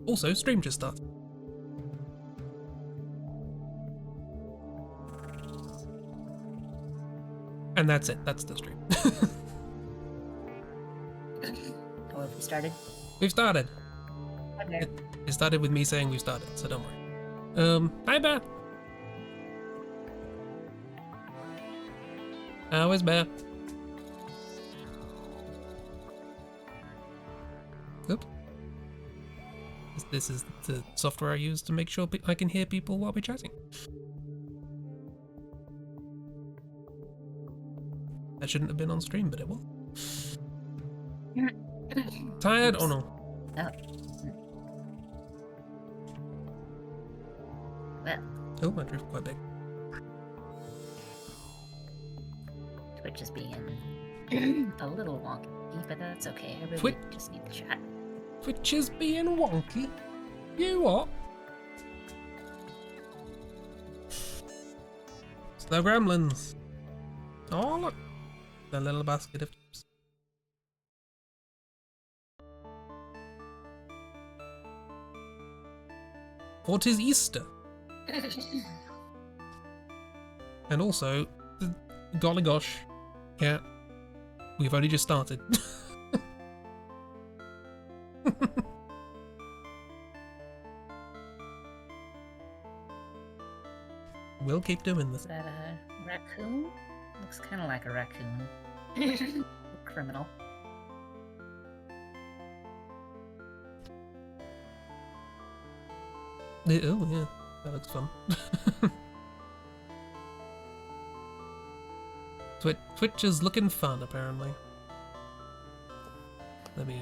Also, stream just started. And that's it. That's the stream. Oh, have we started? We've started. Okay. It started with me saying we've started, so don't worry. Hi Bear. How is Bear? Oops. This is the software I use to make sure I can hear people while we're chatting. That shouldn't have been on stream, but it was. Tired or no? Oh. Well. Oh, my drift quite big. Twitch is being a little wonky, but that's okay. I really just need the chat. Twitch is being wonky? You what? It's the gremlins. Oh, look. The little basket of chips. For 'tis Easter. And also, golly gosh, yeah, we've only just started. We'll keep doing this. Is that a raccoon? Looks kind of like a raccoon. Criminal. Oh yeah, that looks fun. Twitch is looking fun, apparently. Let me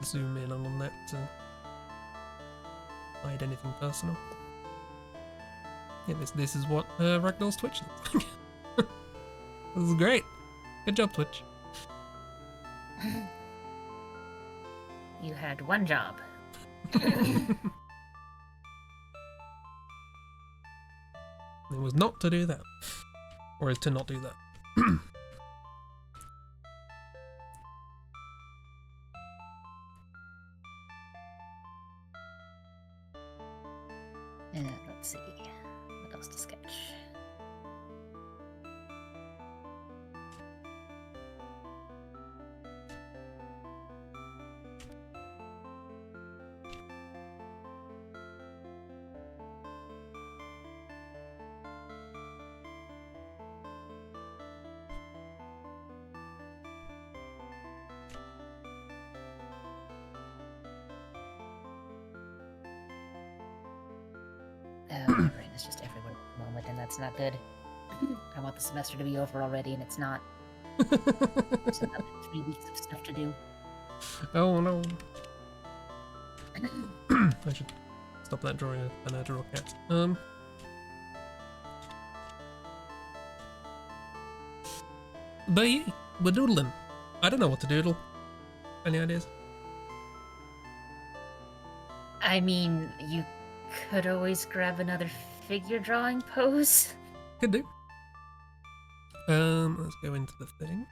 zoom in on that to hide anything personal. Yeah, this is what Ragdoll's Twitch looks like. This is great. Good job, Twitch. You had one job. It was not to do that. Or to not do that. Let's see. What else to sketch? My brain is just everywhere at the moment, and that's not good. I want the semester to be over already, and it's not. There's another 3 weeks of stuff to do. Oh no. I should stop that drawing a natural cat. But yeah, we're doodling. I don't know what to doodle. Any ideas? I mean, you could always grab another figure drawing pose. Could do. Let's go into the thing.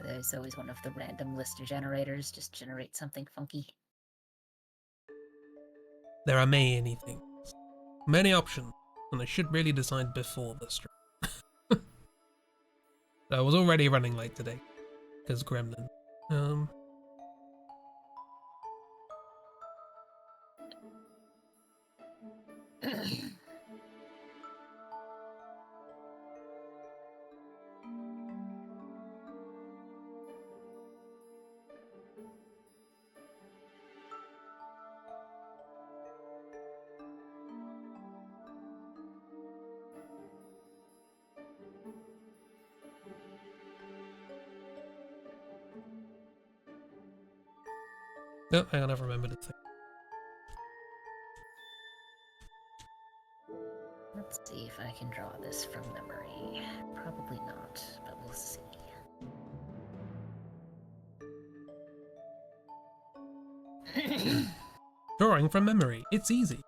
There's always one of the random lister generators. Just generate something funky. There are many things. Many options. And I should really decide before the stream. I was already running late today. Because Gremlin. No, hang on, I've remembered a thing. Let's see if I can draw this from memory. Probably not, but we'll see. Drawing from memory. It's easy.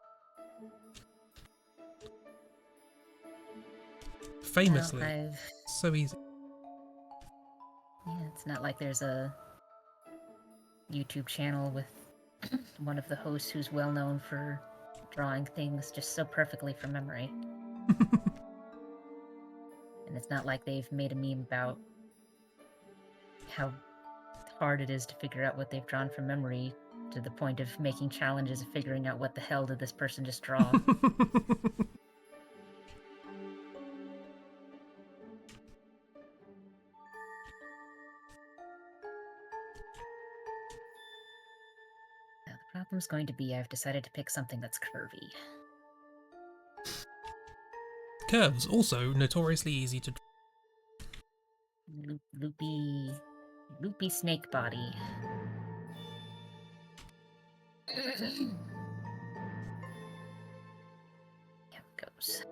Famously, Well, so easy. yeah, it's not like there's a YouTube channel with one of the hosts who's well known for drawing things just so perfectly from memory. And it's not like they've made a meme about how hard it is to figure out what they've drawn from memory to the point of making challenges of figuring out what the hell did this person just draw. Now, the problem's going to be I've decided to pick something that's curvy. Curves, also notoriously easy to draw. Loopy snake body. Here it goes.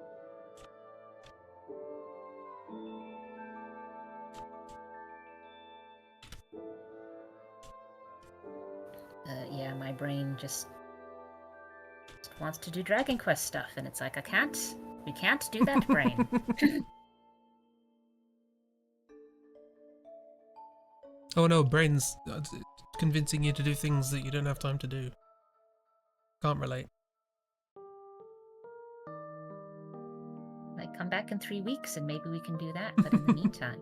Yeah, my brain just wants to do Dragon Quest stuff, and it's like, we can't do that, brain. Oh no, brain's convincing you to do things that you don't have time to do. Can't relate. Like, come back in 3 weeks and maybe we can do that, but in the meantime,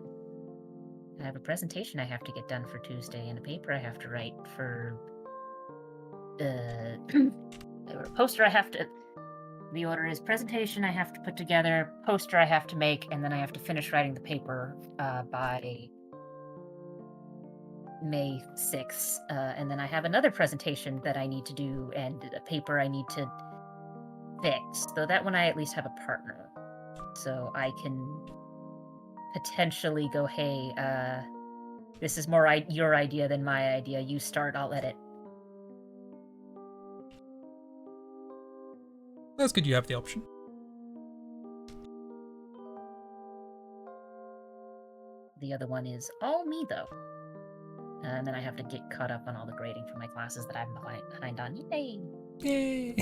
I have a presentation I have to get done for Tuesday and a paper I have to write for, a poster I have to... The order is presentation I have to put together, poster I have to make, and then I have to finish writing the paper by May 6th. And then I have another presentation that I need to do and a paper I need to fix. So that one I at least have a partner. So I can potentially go, hey, this is more your idea than my idea. You start, I'll edit. That's good you have the option. The other one is all me, though. And then I have to get caught up on all the grading for my classes that I'm behind on. Yay! Yay!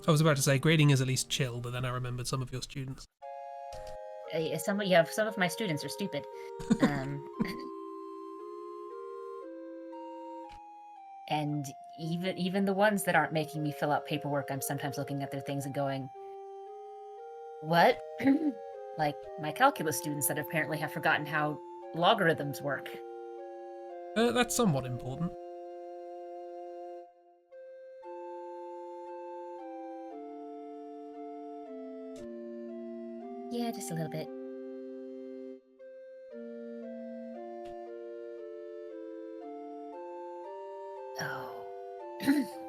I was about to say grading is at least chill, but then I remembered some of your students. Some of my students are stupid. And even the ones that aren't making me fill out paperwork, I'm sometimes looking at their things and going, what? Like my calculus students that apparently have forgotten how logarithms work. That's somewhat important. Yeah, just a little bit. Oh.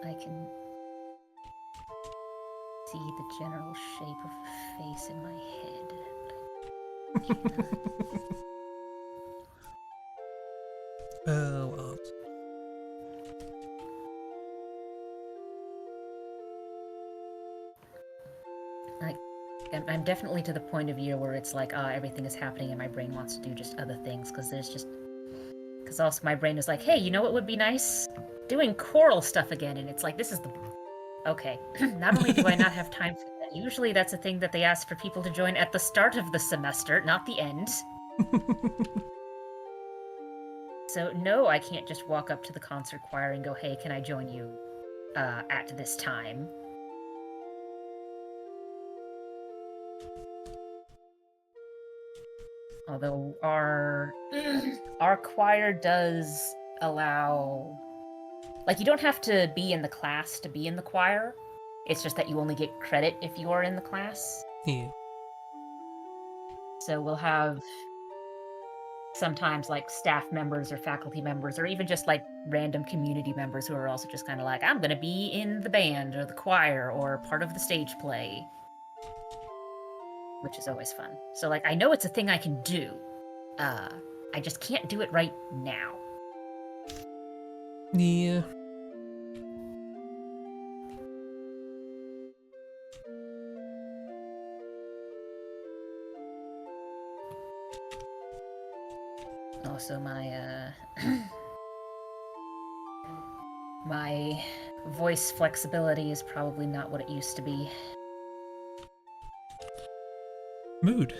I can see the general shape of the face in my head. What? I'm definitely to the point of year where it's like, everything is happening and my brain wants to do just other things, because also my brain is like, hey, you know what would be nice? Doing choral stuff again, and it's like, this is the... Okay, not only do I not have time for that, usually that's a thing that they ask for people to join at the start of the semester, not the end. So no, I can't just walk up to the concert choir and go, hey, can I join you at this time? Although our choir does allow... Like, you don't have to be in the class to be in the choir. It's just that you only get credit if you are in the class. Yeah. So we'll have sometimes, like, staff members or faculty members, or even just, like, random community members who are also just kind of like, I'm gonna be in the band or the choir or part of the stage play. Which is always fun. So, like, I know it's a thing I can do. I just can't do it right now. Yeah. Also, my voice flexibility is probably not what it used to be. Mood.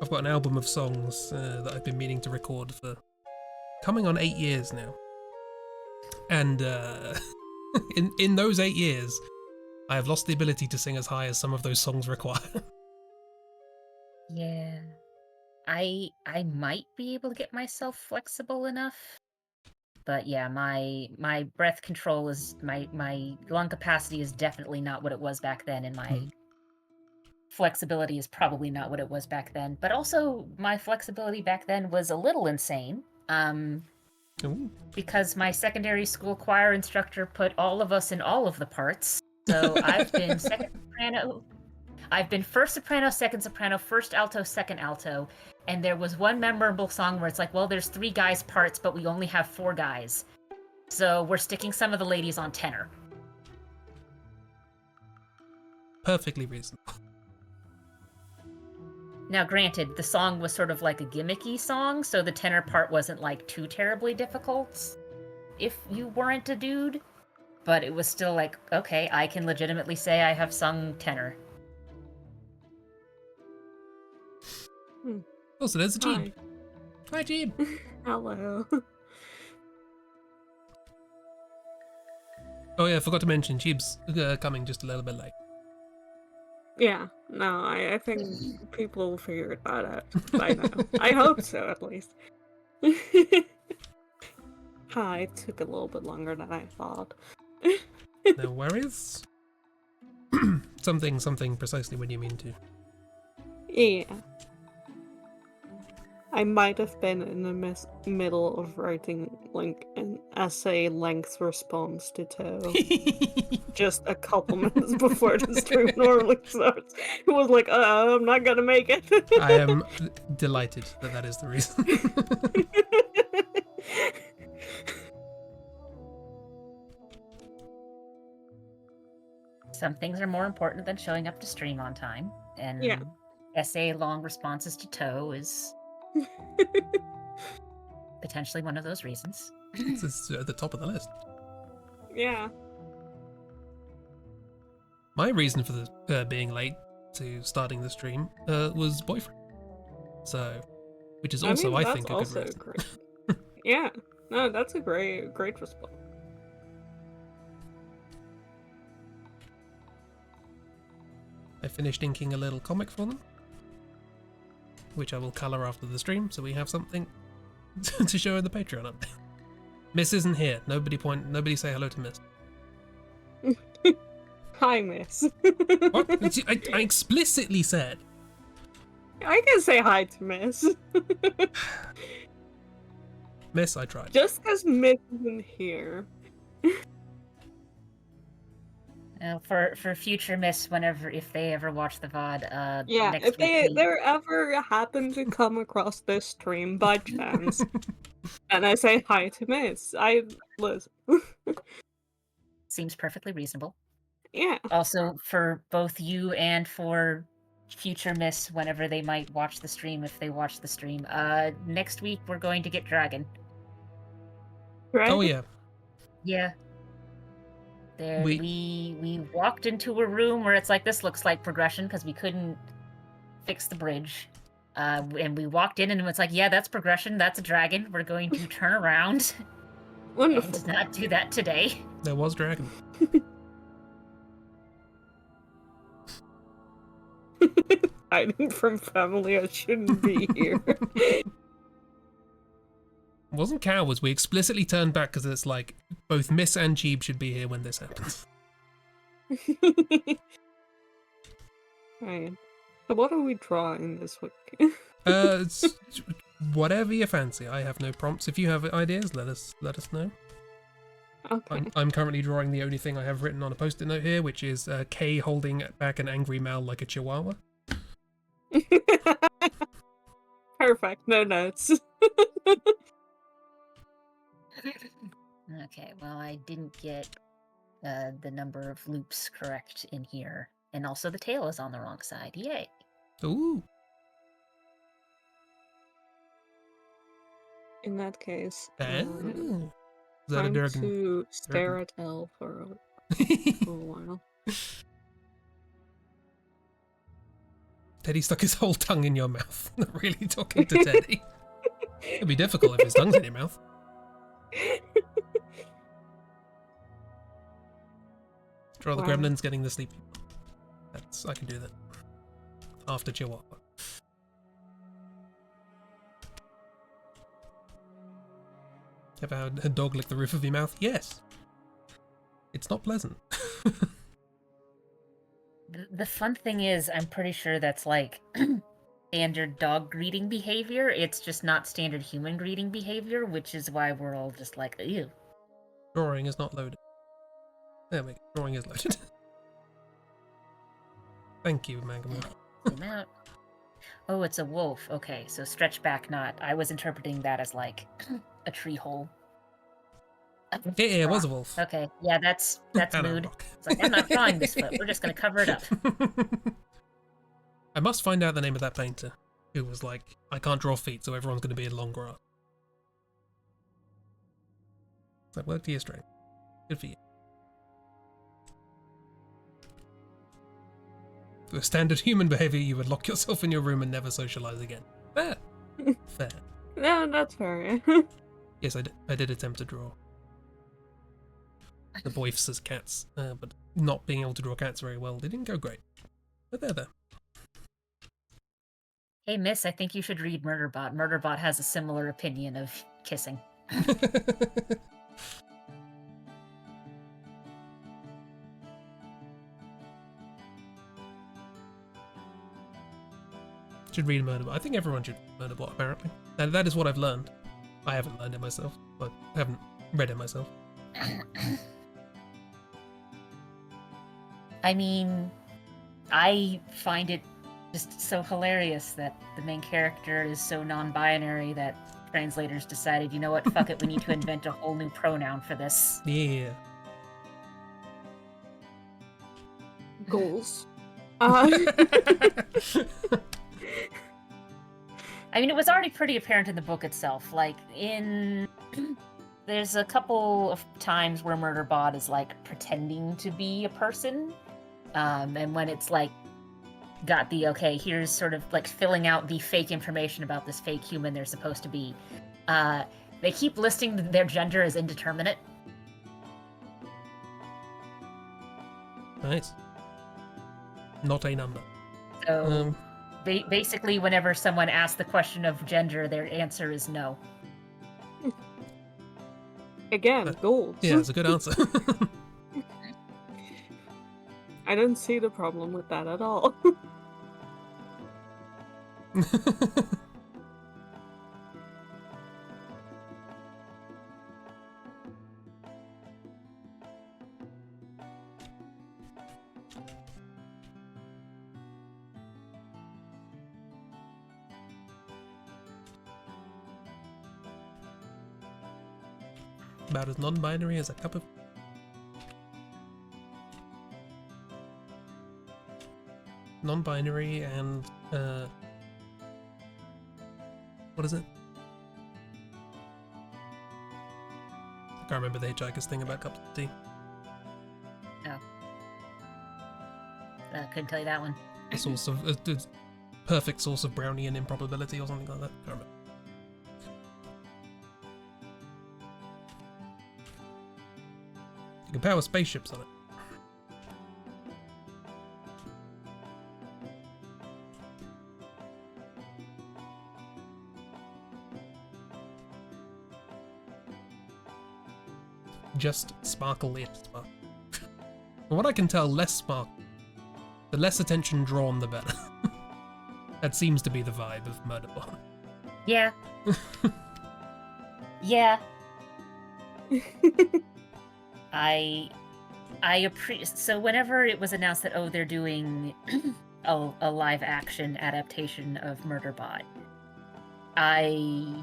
I've got an album of songs that I've been meaning to record for coming on 8 years now. And in those 8 years, I have lost the ability to sing as high as some of those songs require. Yeah. I might be able to get myself flexible enough. But yeah, my breath control is my lung capacity is definitely not what it was back then, and my flexibility is probably not what it was back then. But also my flexibility back then was a little insane. Ooh. Because my secondary school choir instructor put all of us in all of the parts. So I've been second soprano, I've been first soprano, first alto, second alto, and there was one memorable song where it's like, well, there's 3 guys parts, but we only have 4 guys. So we're sticking some of the ladies on tenor. Perfectly reasonable. Now, granted, the song was sort of like a gimmicky song, so the tenor part wasn't like too terribly difficult if you weren't a dude, but it was still like, okay, I can legitimately say I have sung tenor. Oh, so there's a Jeeb. Hi, Jeeb. Hello. Oh yeah, I forgot to mention Jeeb's coming just a little bit late. Yeah, no, I think people will figure that out by now. I hope so, at least. Hi, it took a little bit longer than I thought. No worries. something precisely when you mean to. Yeah. I might have been in the middle of writing like an essay length response to Toe just a couple minutes before the stream normally starts. It was like, I'm not gonna make it. I am delighted that that is the reason. Some things are more important than showing up to stream on time, and Yeah. essay long responses to Toe is potentially one of those reasons. It's at the top of the list. Yeah. My reason for the being late to starting the stream was boyfriend. So, which is also, I that's think, a good also reason. great. Yeah. No, that's a great response. I finished inking a little comic for them, which I will colour after the stream, so we have something to show in the Patreon update. Miss isn't here. Nobody say hello to Miss. Hi, Miss. What? I explicitly said. I can say hi to Miss. Miss, I tried. Just because Miss isn't here. For future Miss, if they ever watch the VOD, Yeah, next if they week ever happen to come across this stream by chance, and I say hi to Miss, I listen. seems perfectly reasonable. Yeah. Also, for both you and for future Miss, whenever they might watch the stream, if they watch the stream, next week we're going to get Dragon. Right? Oh yeah. Yeah. We walked into a room where it's like, this looks like progression because we couldn't fix the bridge. And we walked in and it's like, yeah, that's progression. That's a dragon. We're going to turn around Wonderful. and not do that today. There was dragon. Hiding from family, I shouldn't be here. It wasn't cowards. We explicitly turned back because it's like both Miss and Jeeb should be here when this happens. Right. So what are we drawing this week? It's whatever you fancy. I have no prompts. If you have ideas, let us know. Okay. I'm currently drawing the only thing I have written on a post-it note here, which is Kay holding back an angry Mal like a chihuahua. Perfect. No notes. Okay, well, I didn't get the number of loops correct in here. And also the tail is on the wrong side. Yay. Ooh. In that case. Oh. that a Time Durgan? to stare at Elle for a while. Teddy stuck his whole tongue in your mouth. Not really talking to Teddy. It'd be difficult if his tongue's in your mouth. Draw the Wow. gremlins getting the sleepy. I can do that. After Chihuahua. Ever had a dog lick the roof of your mouth? Yes. It's not pleasant. The fun thing is, I'm pretty sure that's like standard dog greeting behavior. It's just not standard human greeting behavior, which is why we're all just like, ew. Drawing is not loaded. There we go. Drawing is loaded. Thank you, Mangamore. Zoom out. Oh, it's a wolf. Okay, so stretch back not. I was interpreting that as like a tree hole. Yeah, it was a wolf. Okay, yeah, that's And a mood. rock. It's like, I'm not drawing this foot. We're just gonna cover it up. I must find out the name of that painter who was like, I can't draw feet, so everyone's going to be in long grass. That worked to your strength. Good for you. For standard human behavior, you would lock yourself in your room and never socialize again. Fair. Fair. No, that's fair. Yes, I did attempt to draw the boifs as cats, but not being able to draw cats very well, they didn't go great. But they're there. Hey, miss, I think you should read Murderbot. Murderbot has a similar opinion of kissing. Should read Murderbot. I think everyone should read Murderbot, apparently. That is what I've learned. I haven't learned it myself, but I haven't read it myself. I mean, I find it just so hilarious that the main character is so non-binary that translators decided, you know what, fuck it, we need to invent a whole new pronoun for this. Yeah. Goals. I mean, it was already pretty apparent in the book itself. Like, there's a couple of times where Murderbot is, like, pretending to be a person. And when it's, like, got the, okay, here's sort of, like, filling out the fake information about this fake human they're supposed to be, they keep listing their gender as indeterminate. Nice. Not a number. So, basically, whenever someone asks the question of gender, their answer is no. Again, goals. Yeah, it's a good answer. I didn't see the problem with that at all. About as non-binary as a cup of... Non-binary and, what is it? I can't remember the Hitchhiker's thing about cups of tea. Couldn't tell you that one. A source of... a perfect source of Brownian improbability or something like that. Can't remember. You can power spaceships on it. Just sparkle it. Sparkle. From what I can tell, less sparkle. The less attention drawn, the better. That seems to be the vibe of Murderbot. Yeah. Yeah. I appreciate. So whenever it was announced that, oh, they're doing a live action adaptation of Murderbot, I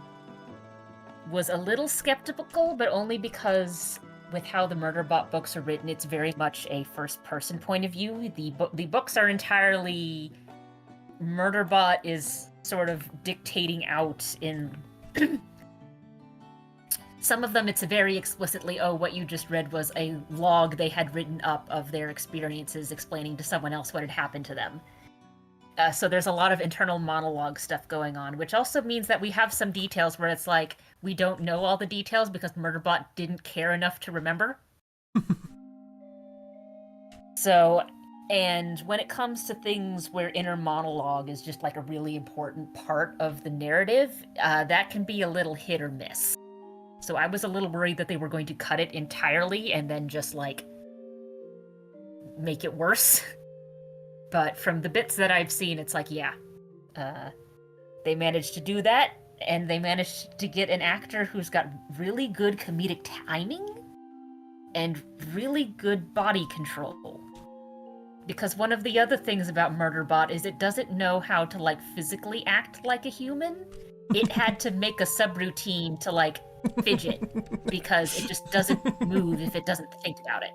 was a little skeptical, but only because with how the Murderbot books are written, it's very much a first-person point of view. The books are entirely... Murderbot is sort of dictating out in... Some of them, it's very explicitly, oh, what you just read was a log they had written up of their experiences explaining to someone else what had happened to them. So there's a lot of internal monologue stuff going on, which also means that we have some details where it's like, we don't know all the details because Murderbot didn't care enough to remember. So, and when it comes to things where inner monologue is just like a really important part of the narrative, that can be a little hit or miss. So I was a little worried that they were going to cut it entirely and then just, like, make it worse. But from the bits that I've seen, it's like, yeah, they managed to do that, and they managed to get an actor who's got really good comedic timing and really good body control. Because one of the other things about Murderbot is it doesn't know how to, like, physically act like a human. It had to make a subroutine to, like, fidget, because it just doesn't move if it doesn't think about it.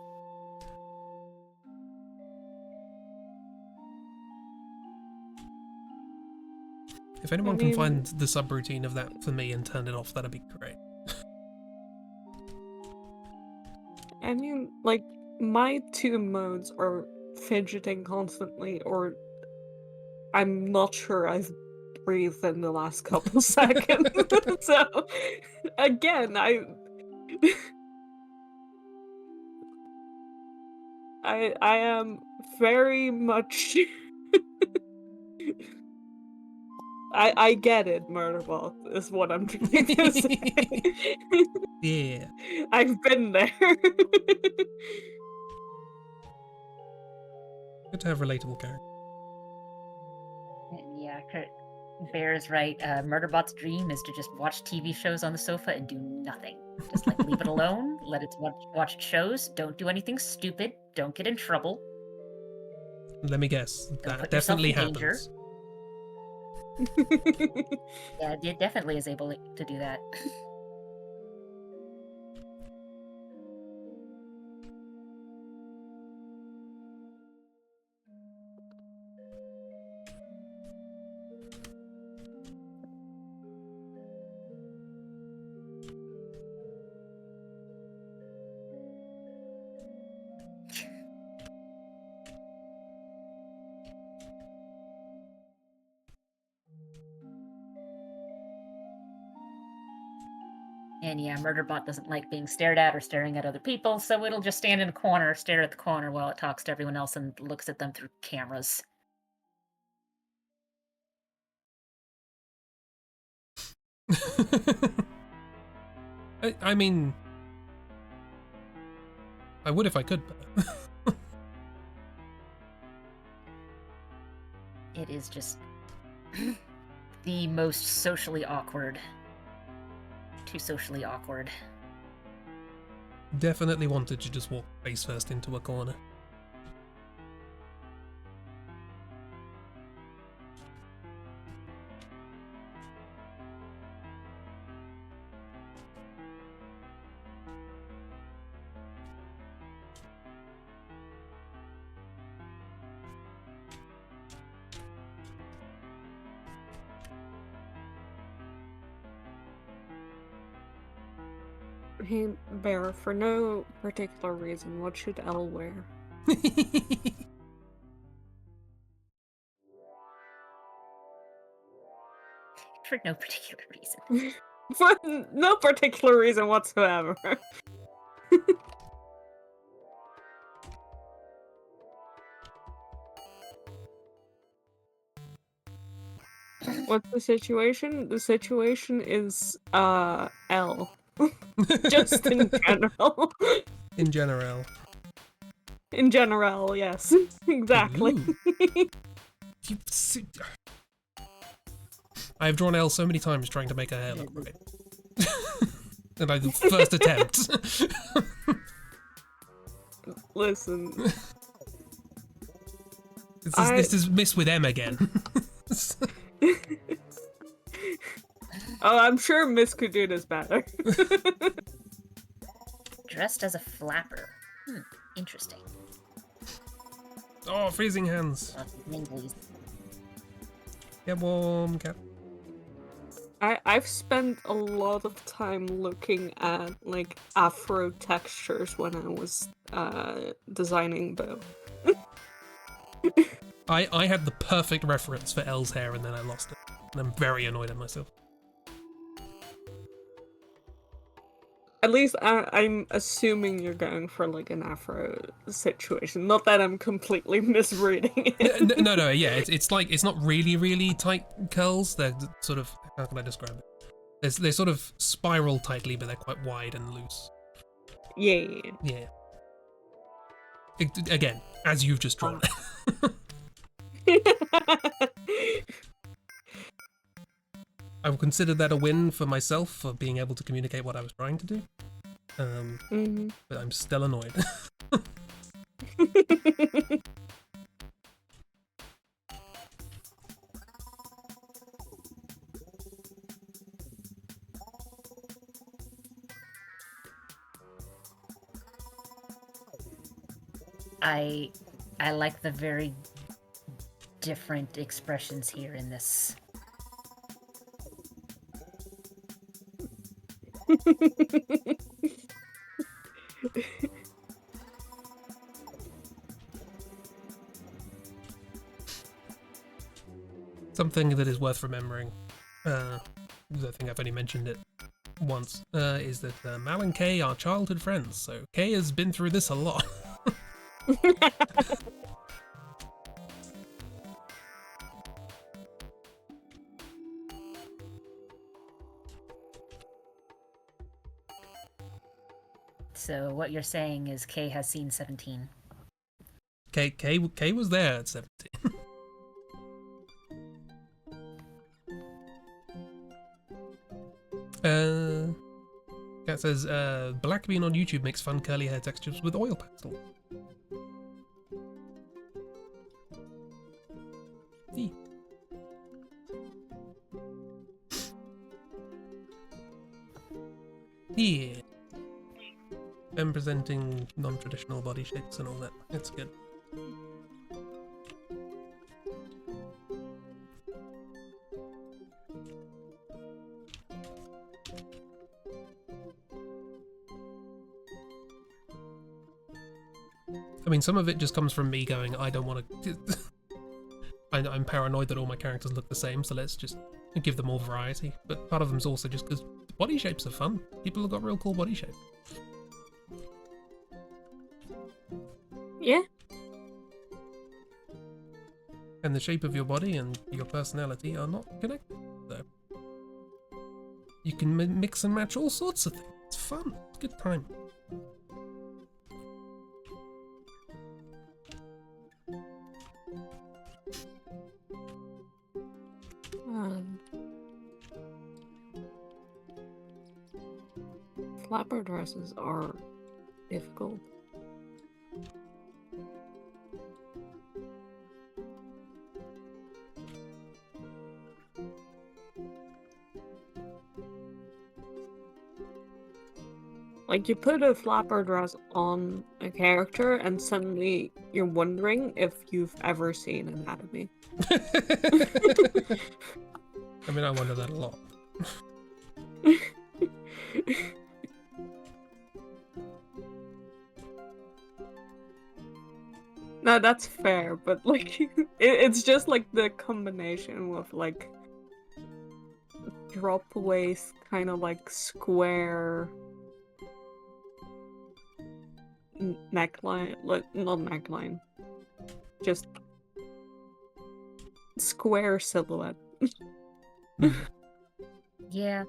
If anyone can find the subroutine of that for me and turn it off, that'd be great. I mean, like, my two modes are fidgeting constantly, or I'm not sure I've breathed in the last couple seconds. So, again, I am very much I get it, Murderbot, is what I'm trying to say. Yeah. I've been there. Good to have relatable characters. And yeah, Bear is right. Murderbot's dream is to just watch TV shows on the sofa and do nothing. Just, like, leave it alone, let it watch its shows, don't do anything stupid, don't get in trouble. Let me guess. Don't That put yourself definitely in danger. happens. Yeah, it definitely is able to do that. And yeah, Murderbot doesn't like being stared at or staring at other people, so it'll just stand in a corner, stare at the corner while it talks to everyone else and looks at them through cameras. I mean, I would if I could, but It is just the most socially awkward. Too socially awkward. definitely wanted to just walk face first into a corner. Hey, Bear, for no particular reason, what should Elle wear? For no particular reason. For no particular reason whatsoever. What's the situation? The situation is, Elle. Just in general. In general. In general, yes. Exactly. I have drawn Elle so many times trying to make her hair look right. And I first attempt. Listen. This is Miss with M again. Oh, I'm sure Miss could do this better. Dressed as a flapper. Interesting. Oh, freezing hands. Lots of minglies. Get warm, cat. I've spent a lot of time looking at like afro textures when I was designing Beau. I had the perfect reference for Elle's hair and then I lost it. And I'm very annoyed at myself. At least I'm assuming you're going for like an afro situation. Not that I'm completely misreading it. No, yeah, it's like, it's not really tight curls. They're sort of, how can I describe it? They sort of spiral tightly, but they're quite wide and loose. Yeah. Yeah. Again, as you've just drawn it. I would consider that a win for myself for being able to communicate what I was trying to do. But I'm still annoyed. I like the very different expressions here in this. Something that is worth remembering, I think I've only mentioned it once, is that Mal and Kay are childhood friends, so Kay has been through this a lot. So what you're saying is Kay has seen 17. Kay was there at 17. Cat says, Black Bean on YouTube makes fun curly hair textures with oil pastel. See. Yeah. I'm presenting non-traditional body shapes and all that. It's good. I mean, some of it just comes from me going, I don't want to... I'm paranoid that all my characters look the same, so let's just give them more variety. But part of them's also just because body shapes are fun. People have got real cool body shapes. Yeah. And the shape of your body and your personality are not connected, so you can mix and match all sorts of things. It's fun. It's a good time. Flapper dresses are difficult. Like, you put a flapper dress on a character and suddenly you're wondering if you've ever seen anatomy. I mean, I wonder that a lot. No, that's fair, but like, it's just like the combination with like drop waist, kind of like square neckline, like not neckline, just square silhouette. Yeah.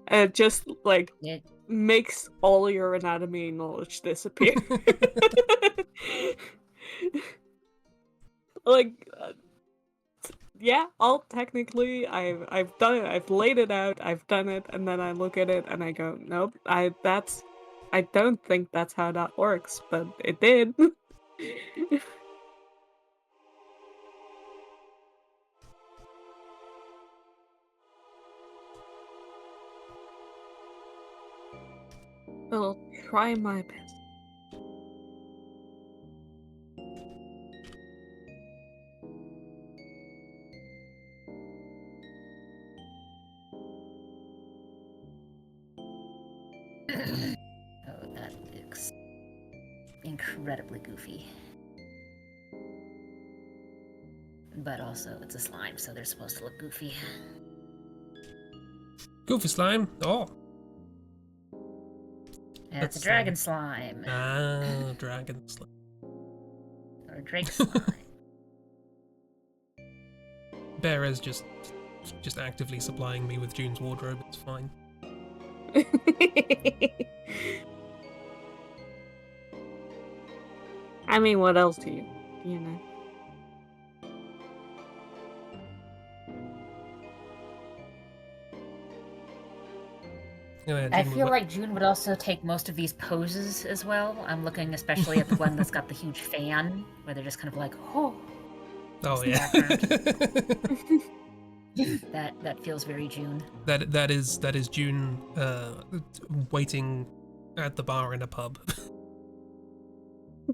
It just like It makes all your anatomy knowledge disappear. Like, yeah, I'll technically, I've done it, I've laid it out, I've done it, and then I look at it and I go, nope, I don't think that's how that works, but it did. I'll try my best. incredibly goofy. But also, it's a slime, so they're supposed to look goofy. Goofy slime. Oh. And it's a dragon slime. Ah, dragon slime. Or Drake slime. Bear's just actively supplying me with June's wardrobe. It's fine. I mean, what else do you know? I feel like June would also take most of these poses as well. I'm looking especially at the one that's got the huge fan, where they're just kind of like, oh. Oh yeah. That feels very June. That is June waiting at the bar in a pub.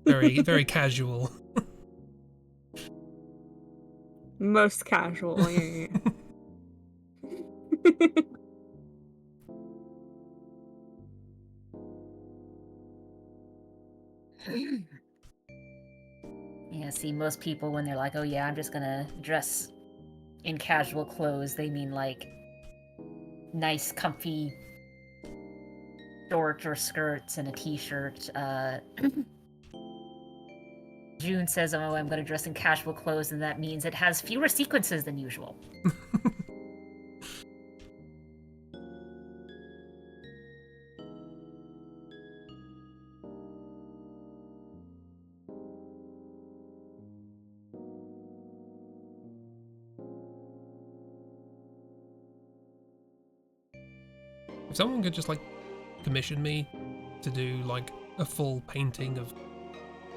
Very casual. Most casual, yeah. Yeah, see, most people when they're like, oh yeah, I'm just gonna dress in casual clothes, they mean like nice, comfy shorts or skirts and a t-shirt. June says, oh, I'm gonna dress in casual clothes, and that means it has fewer sequences than usual. If someone could just like commission me to do like a full painting of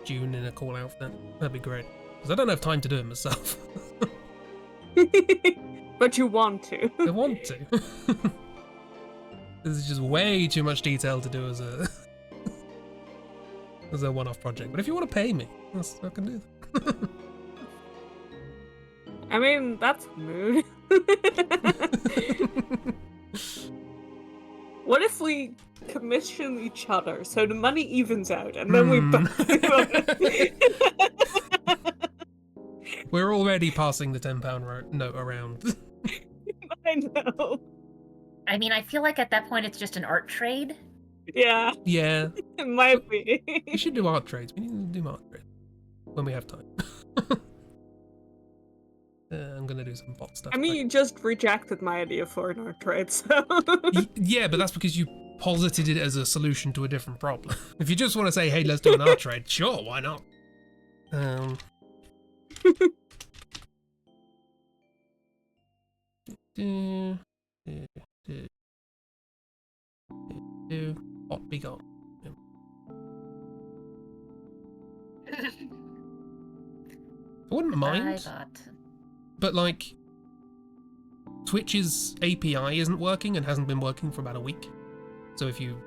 June in a cool outfit, that'd be great. Because I don't have time to do it myself. But you want to. I want to. This is just way too much detail to do as a as a one-off project. But if you want to pay me, I can do that. I mean, that's mood. What if we commission each other so the money evens out and then we both do it? We're already passing the £10 note around. I know. I mean, I feel like at that point it's just an art trade. Yeah. Yeah. It might be. We should do art trades. We need to do art trades when we have time. I'm gonna do some bot stuff. I mean, you just rejected my idea for an art trade, so... Yeah, but that's because you posited it as a solution to a different problem. If you just want to say, hey, let's do an art trade, sure, why not? Bot be gone. I wouldn't mind. But like, Twitch's API isn't working and hasn't been working for about a week. So if you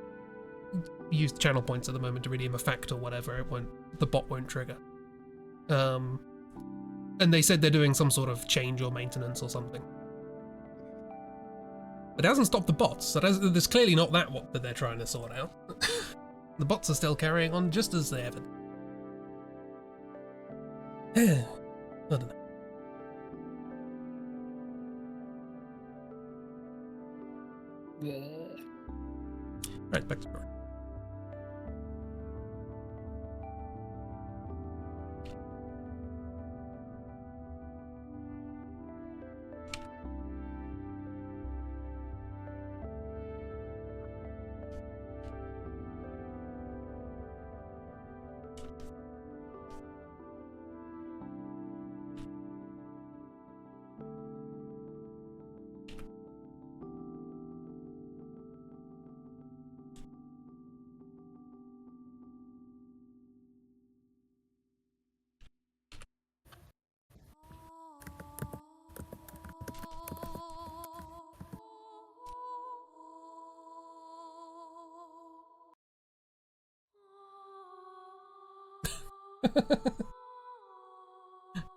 use channel points at the moment to redeem a fact or whatever, the bot won't trigger. And they said they're doing some sort of change or maintenance or something. But it hasn't stopped the bots, so there's clearly not what that they're trying to sort out. The bots are still carrying on just as they ever did. I don't know. Right, back to drawing.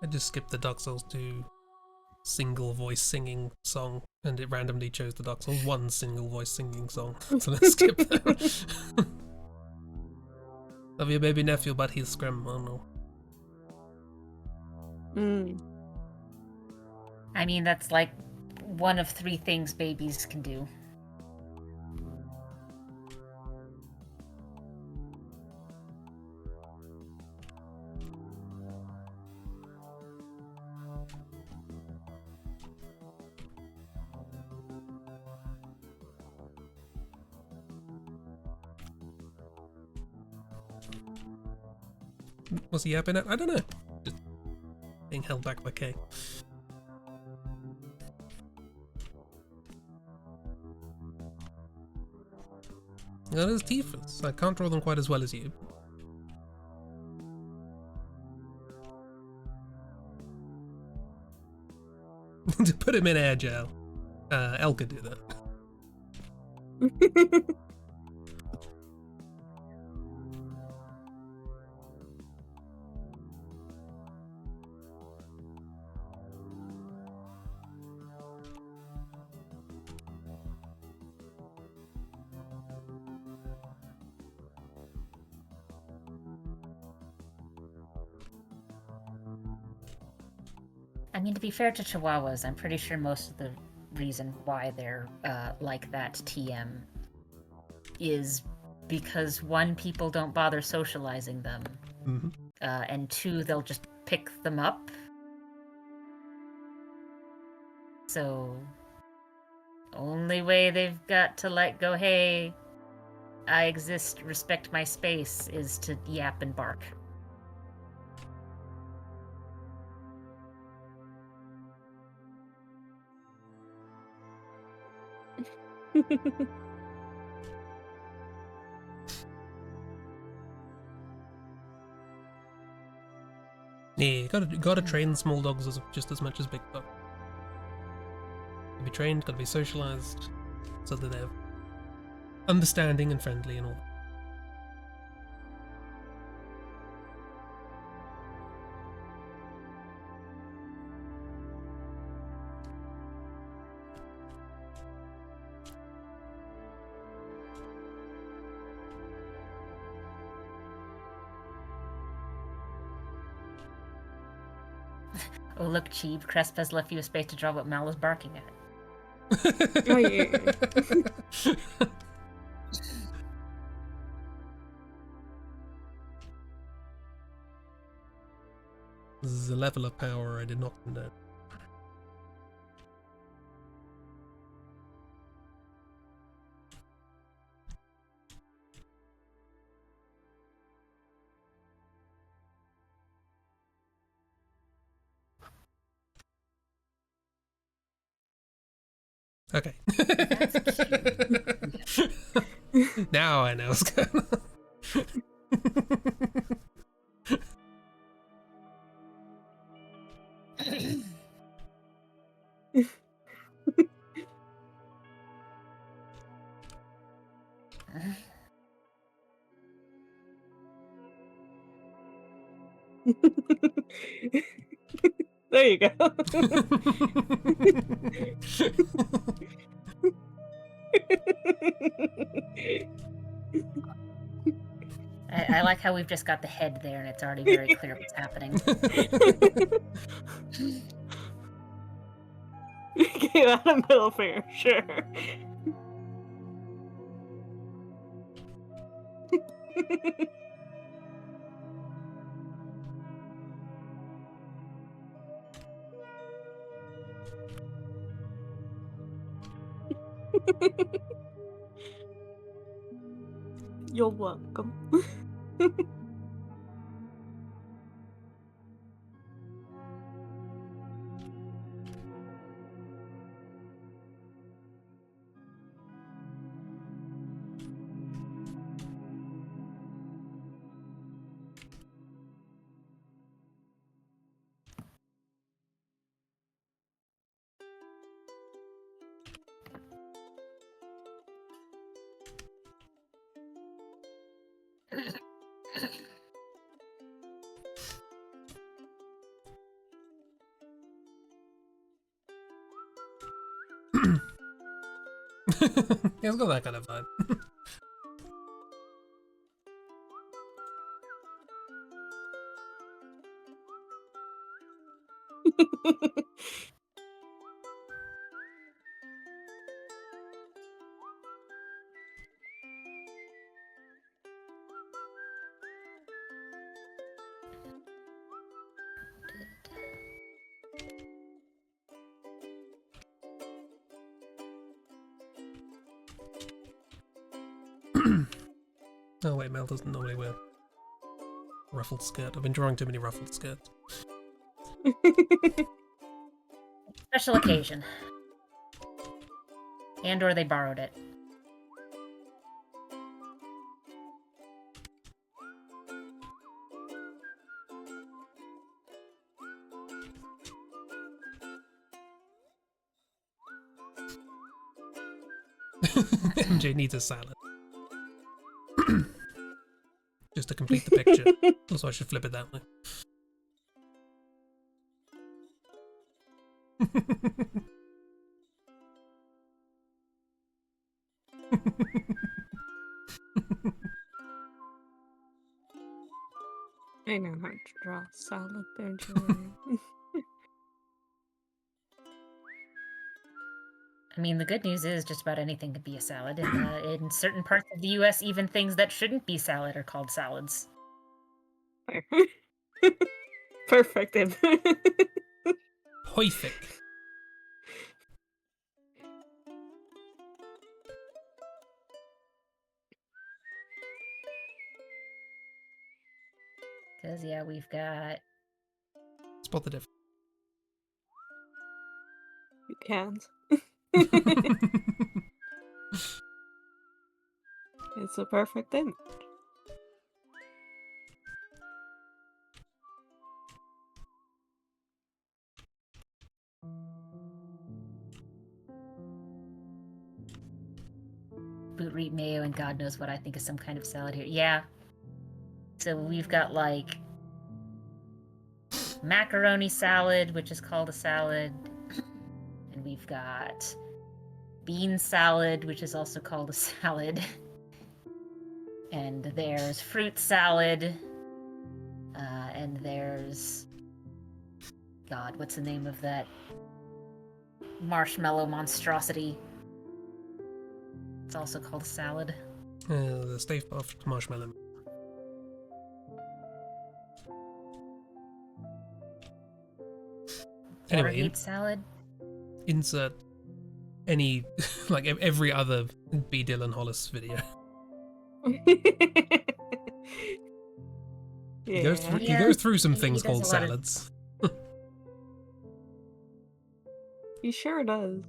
I just skipped the Dark Souls 2 single voice singing song, and it randomly chose the Dark Souls 1 single voice singing song. So let's skip that. Love your baby nephew, but he's scrim. Oh no. I mean, that's like one of 3 things babies can do. Was he yapping at? I don't know. Just being held back by Kay. That is Tifa's. I can't draw them quite as well as you. To put him in air gel. Elle could do that. I mean, to be fair to Chihuahuas, I'm pretty sure most of the reason why they're like that TM is because 1, people don't bother socializing them, and 2, they'll just pick them up. So, only way they've got to let go, hey, I exist, respect my space, is to yap and bark. Yeah, you gotta train small dogs just as much as big dogs. Gotta be trained, gotta be socialized, so that they're understanding and friendly and all that. Oh, look, Cheeb, Cresp has left you a space to draw what Mal is barking at. Oh, yeah. This is a level of power I did not know. Okay. Now I know what's going on. There you go. I like how we've just got the head there and it's already very clear what's happening. Give out a middle finger, sure. You're welcome. Yeah, it's got that kind of vibe. Oh wait, Mel doesn't normally wear ruffled skirt. I've been drawing too many ruffled skirts. Special occasion. And or they borrowed it. MJ needs a salad. Just to complete the picture. Also, I should flip it that way. I know how to draw salad, don't you worry. I mean, the good news is just about anything can be a salad. In certain parts of the U.S., even things that shouldn't be salad are called salads. Perfect. Perfect. Because, yeah, we've got... Spot the difference. You can't. It's a perfect image. Beetroot mayo and God knows what I think is some kind of salad here. Yeah. So we've got, like, macaroni salad, which is called a salad. And we've got bean salad, which is also called a salad. And there's fruit salad. And there's... God, what's the name of that marshmallow monstrosity? It's also called a salad. The Stay Puft Marshmallow. Anyway, Watergate salad. Insert any, like every other B. Dylan Hollis video. He goes through some things called salads. He sure does.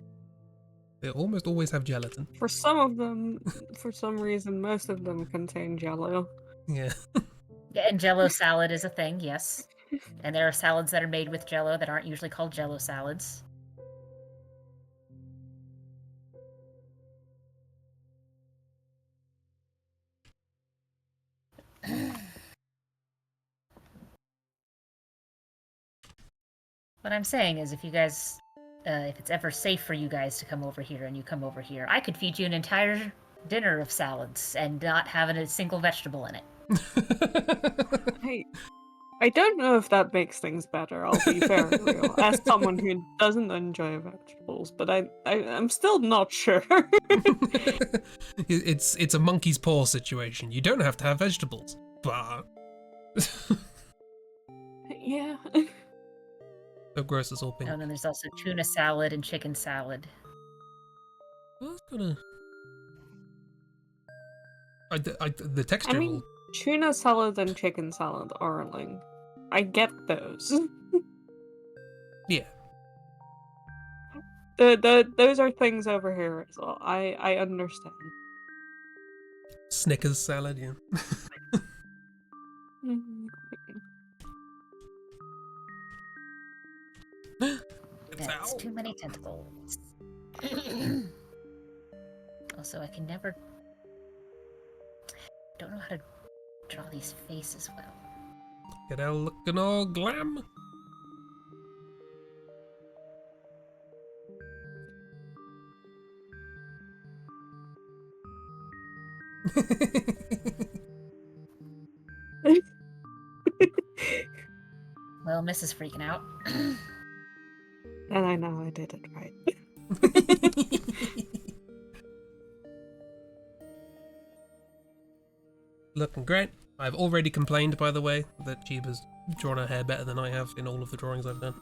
They almost always have gelatin. For some of them, for some reason, most of them contain jello. Yeah. Yeah, and Jello salad is a thing, yes. And there are salads that are made with Jello that aren't usually called Jello salads. What I'm saying is, if you guys, if it's ever safe for you guys to come over here and you come over here, I could feed you an entire dinner of salads and not have a single vegetable in it. I don't know if that makes things better, I'll be very real, as someone who doesn't enjoy vegetables, but I'm still not sure. It's a monkey's paw situation. You don't have to have vegetables, but... Yeah. So gross it's all pink. And then there's also tuna salad and chicken salad. Well, that's gonna... the texture I mean, will... tuna salad and chicken salad are like... I get those. Yeah. Those are things over here as well. I understand. Snickers salad, yeah. That's too many tentacles. Also, I can never... don't know how to draw these faces well. Get out looking all glam. Well, Miss is freaking out. And I know I did it right. Looking great. I've already complained, by the way, that Chiba's drawn her hair better than I have in all of the drawings I've done.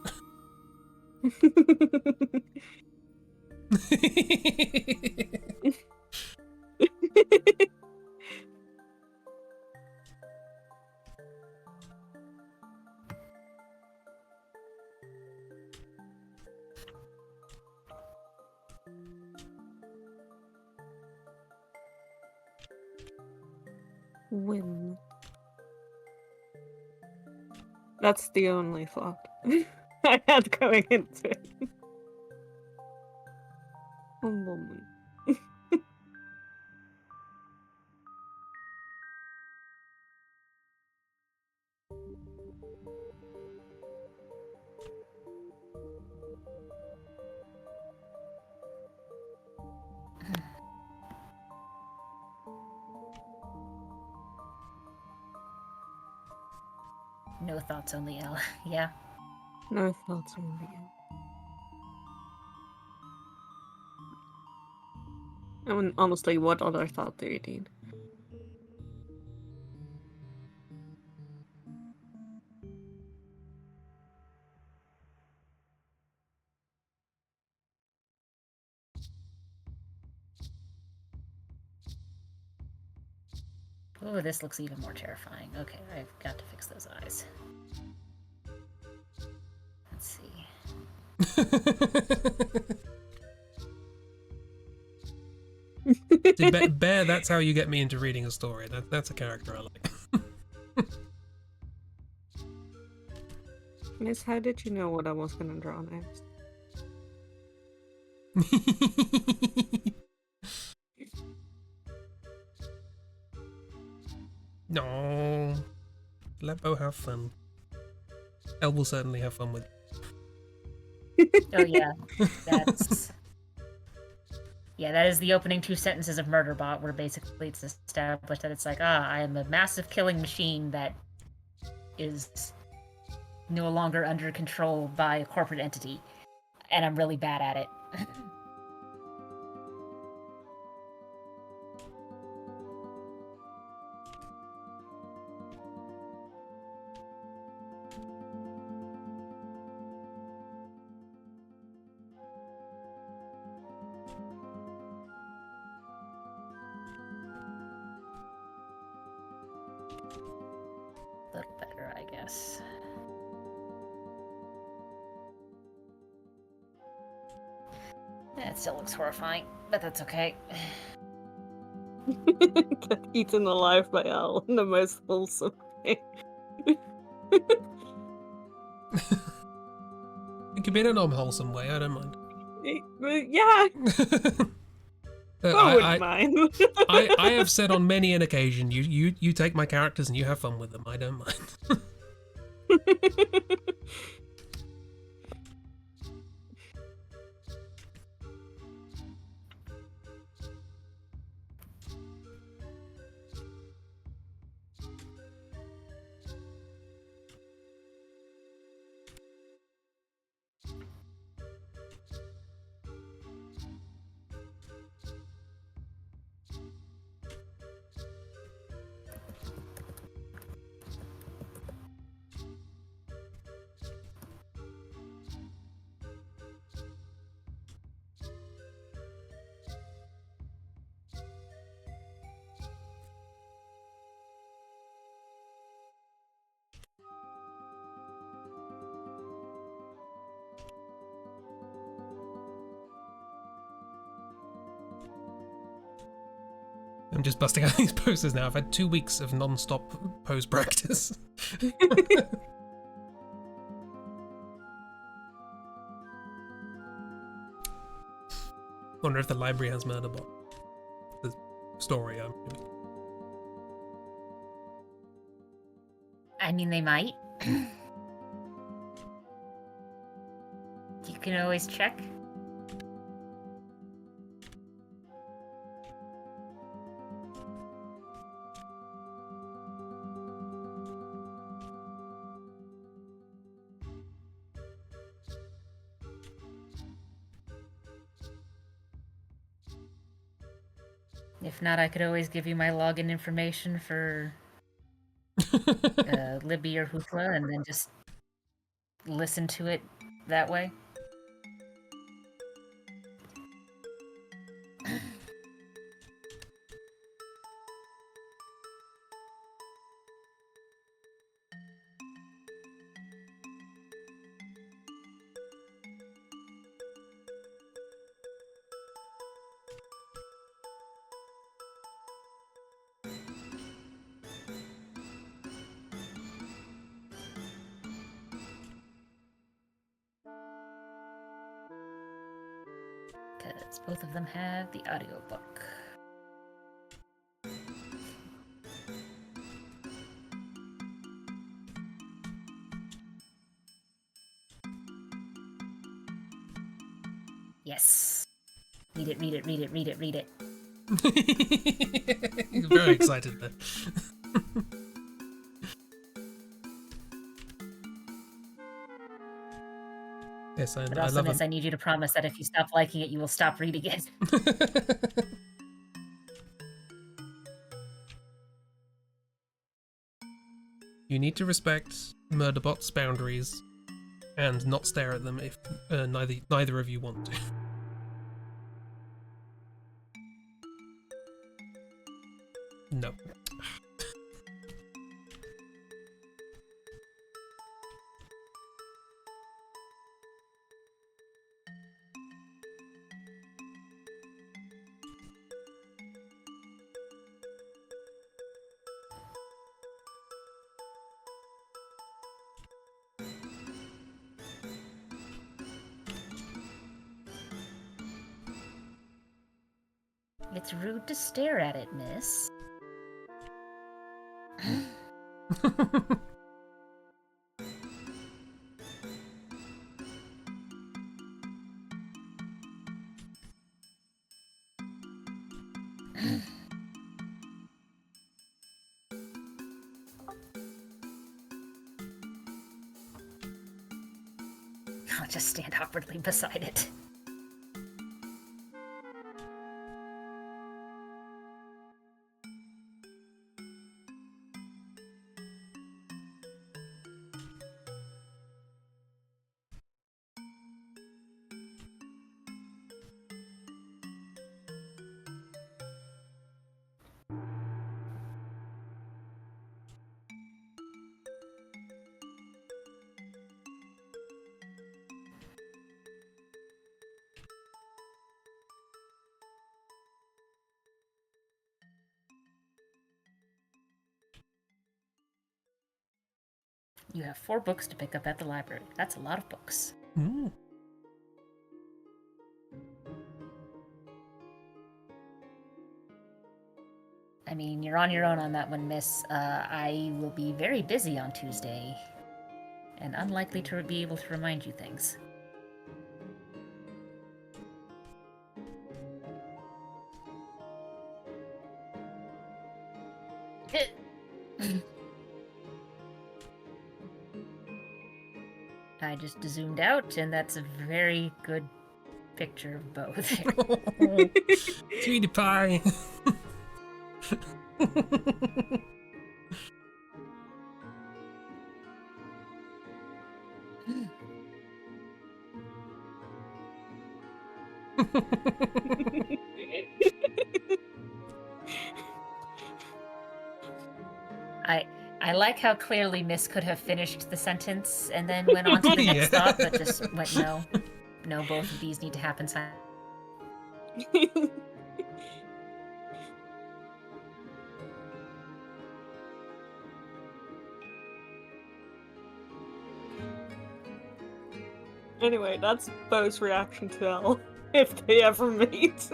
Win. That's the only thought I had going into it. One woman. No thoughts, only L. Yeah. No thoughts on the end. I mean, honestly, what other thought do you need? Oh, this looks even more terrifying. Okay, I've got to fix those eyes. Let's see. See, Bear, that's how you get me into reading a story. That's a character I like. Miss, how did you know what I was gonna draw next? No. Let Beau have fun. Elle will certainly have fun with Oh yeah, that's yeah. That is the opening 2 sentences of Murderbot, where basically it's established that it's like, I am a massive killing machine that is no longer under control by a corporate entity, and I'm really bad at it. A little better, I guess. Yeah, it still looks horrifying, but that's okay. Get eaten alive by Al in the most wholesome way. It could be in an unwholesome way, I don't mind. Yeah, I wouldn't mind. I have said on many an occasion, you take my characters and you have fun with them, I don't mind. I'm just busting out these poses now. I've had 2 weeks of non-stop pose practice. Wonder if the library has Murderbot. The story, I mean, they might. You can always check. If not, I could always give you my login information for Libby or Hoopla, and then just listen to it that way. Because both of them have the audiobook. Yes. Read it, read it, read it, read it, read it. He's very excited there. Yes, But I also, love Miss, him. I need you to promise that if you stop liking it, you will stop reading it. You need to respect Murderbot's boundaries and not stare at them if neither of you want to. No. It's rude to stare at it, Miss. I'll just stand awkwardly beside it. You have 4 books to pick up at the library. That's a lot of books. Mm. I mean, you're on your own on that one, Miss. I will be very busy on Tuesday, and unlikely to be able to remind you things. I just zoomed out, and that's a very good picture of Beau there. Sweetie pie. I like how clearly Miss could have finished the sentence and then went on to the next Yeah. thought, but just went, no. No, both of these need to happen silently. Anyway, that's Beau's reaction to Elle, if they ever meet.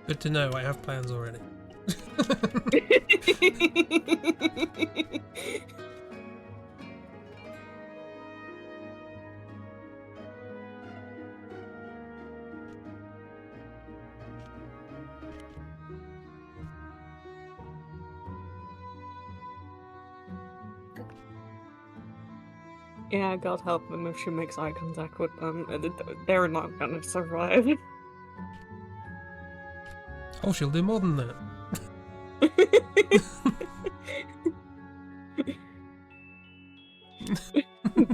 Good to know. I have plans already. Yeah, God help them if she makes eye contact with them. They're not gonna survive. Oh, she'll do more than that.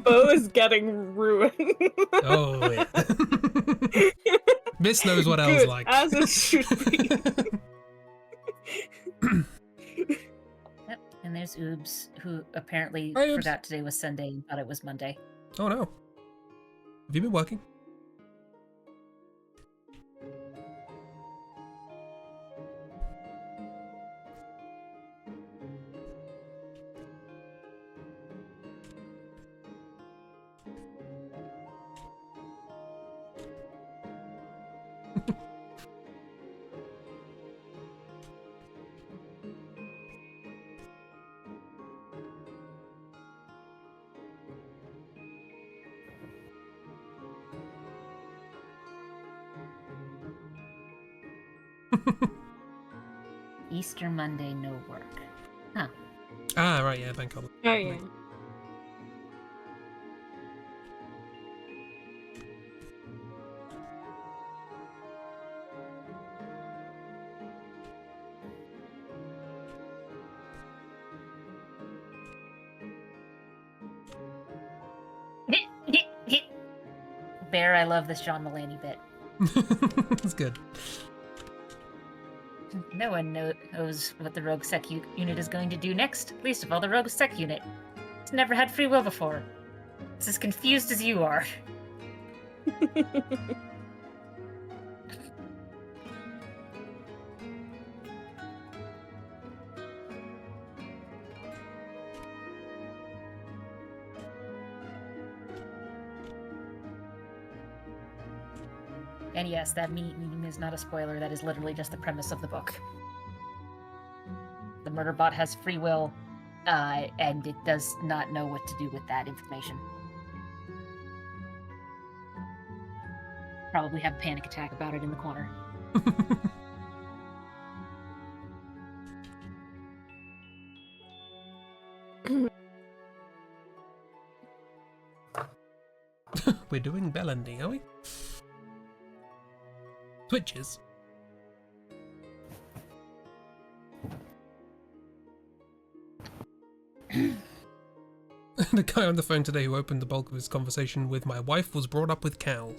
Beau is getting ruined. Oh, yeah. Miss knows what Elle's Good, like. as it should be. Yep. And there's Oobs, who apparently Hi, Oobs. forgot today was Sunday and thought it was Monday. Oh, no. Have you been working? Easter Monday, no work. Huh. Ah, right, yeah, bank holiday. Oh, yeah. Bear, I love this John Mulaney bit. That's good. No one knows what the Rogue Sec unit is going to do next, least of all the Rogue Sec unit. It's never had free will before. It's as confused as you are. And yes, that meme is not a spoiler, that is literally just the premise of the book. The murder bot has free will, and it does not know what to do with that information. Probably have a panic attack about it in the corner. We're doing bell ending, are we? Switches. The guy on the phone today who opened the bulk of his conversation with my wife was brought up with cows.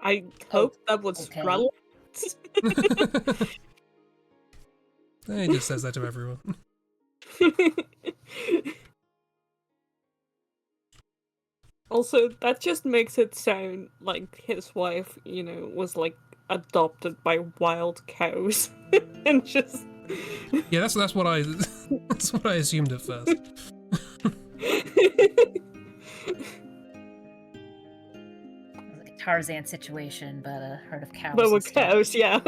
I hope that was okay. relevant. He just says that to everyone. Also, that just makes it sound like his wife, was like adopted by wild cows and just Yeah, that's what I that's what I assumed at first. Like a Tarzan situation, but a herd of cows. but with instead. cows, yeah.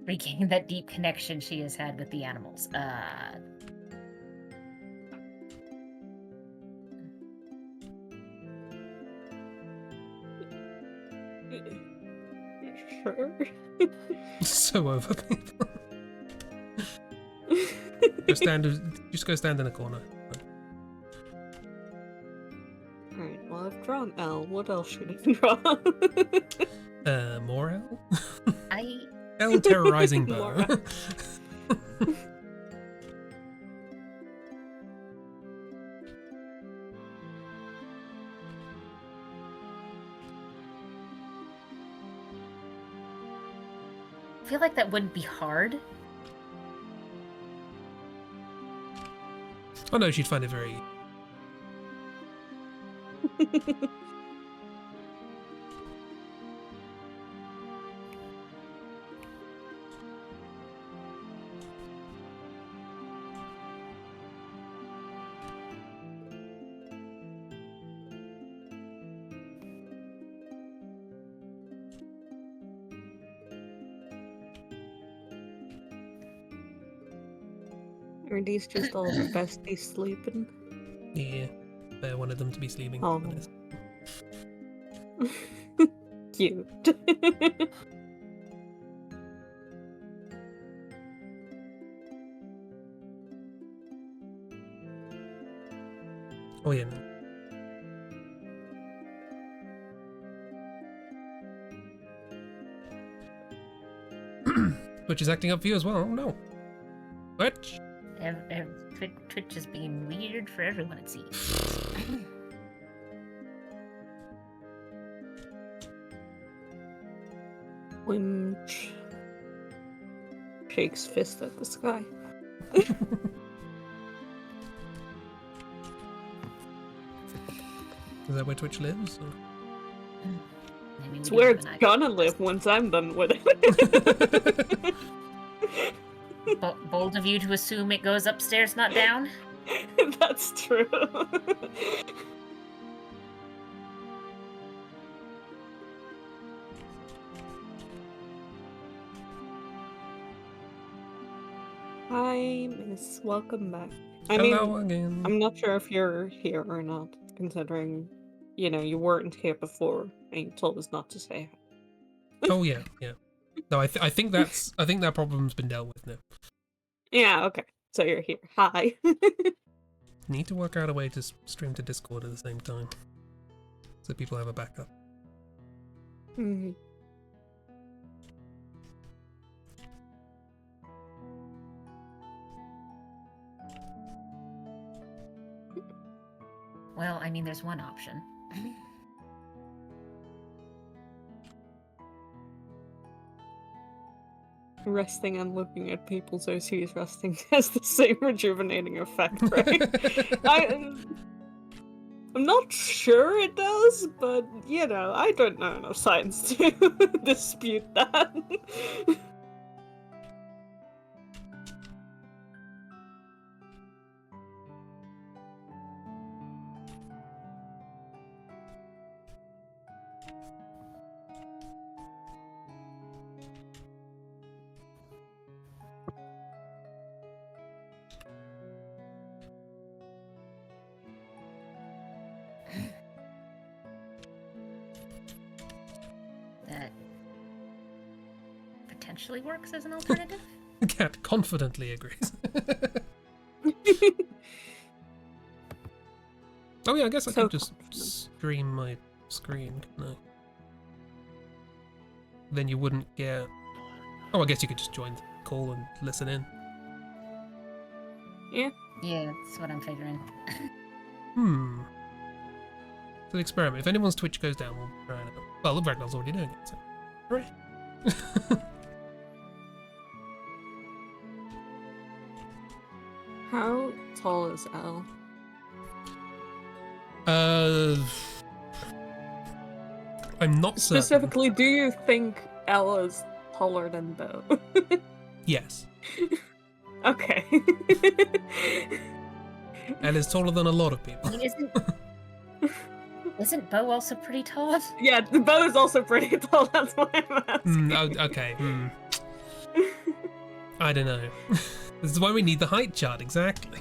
Regain that deep connection she has had with the animals. Sure. So over people. Just go stand in a corner. Alright, well, I've drawn L. What else should I draw? More L? I L terrorizing Beau. More L. feel like that wouldn't be hard. Oh no, she'd find it very... Are these just all the besties sleeping? Yeah, Bear wanted them to be sleeping. Oh. Honest. Cute. Oh yeah, no. Twitch is acting up for you as well. Oh no. Twitch? Twitch is being weird for everyone, it seems. Winch shakes fist at the sky. Is that where Twitch lives? Or? Maybe we It's don't where have it's an gonna live once I'm done with it. Bold of you to assume it goes upstairs, not down. That's true. Hi, miss. Welcome back. Hello again. I'm not sure if you're here or not, considering, you weren't here before and you told us not to say hi. Oh yeah. No, I think that problem's been dealt with now. Yeah, okay. So you're here. Hi. Need to work out a way to stream to Discord at the same time, so people have a backup. Mhm. Well, I mean, there's one option. Resting and looking at people's OCs resting has the same rejuvenating effect, right? I'm not sure it does, but I don't know enough science to dispute that. That potentially works as an alternative. Cat confidently agrees. Oh yeah, I guess I So could just stream my screen, couldn't I? Then you wouldn't get... Oh, I guess you could just join the call and listen in. Yeah. Yeah, that's what I'm figuring. It's an experiment. If anyone's Twitch goes down, we'll try it out. Well, Ragdoll's already doing it, so... Hooray. How tall is Elle? I'm not certain. Specifically, do you think Elle is taller than Beau? Yes. Okay. Elle is taller than a lot of people. I mean, isn't Beau also pretty tall? Yeah, Beau is also pretty tall, that's why I'm asking. Okay, I don't know. This is why we need the height chart, exactly.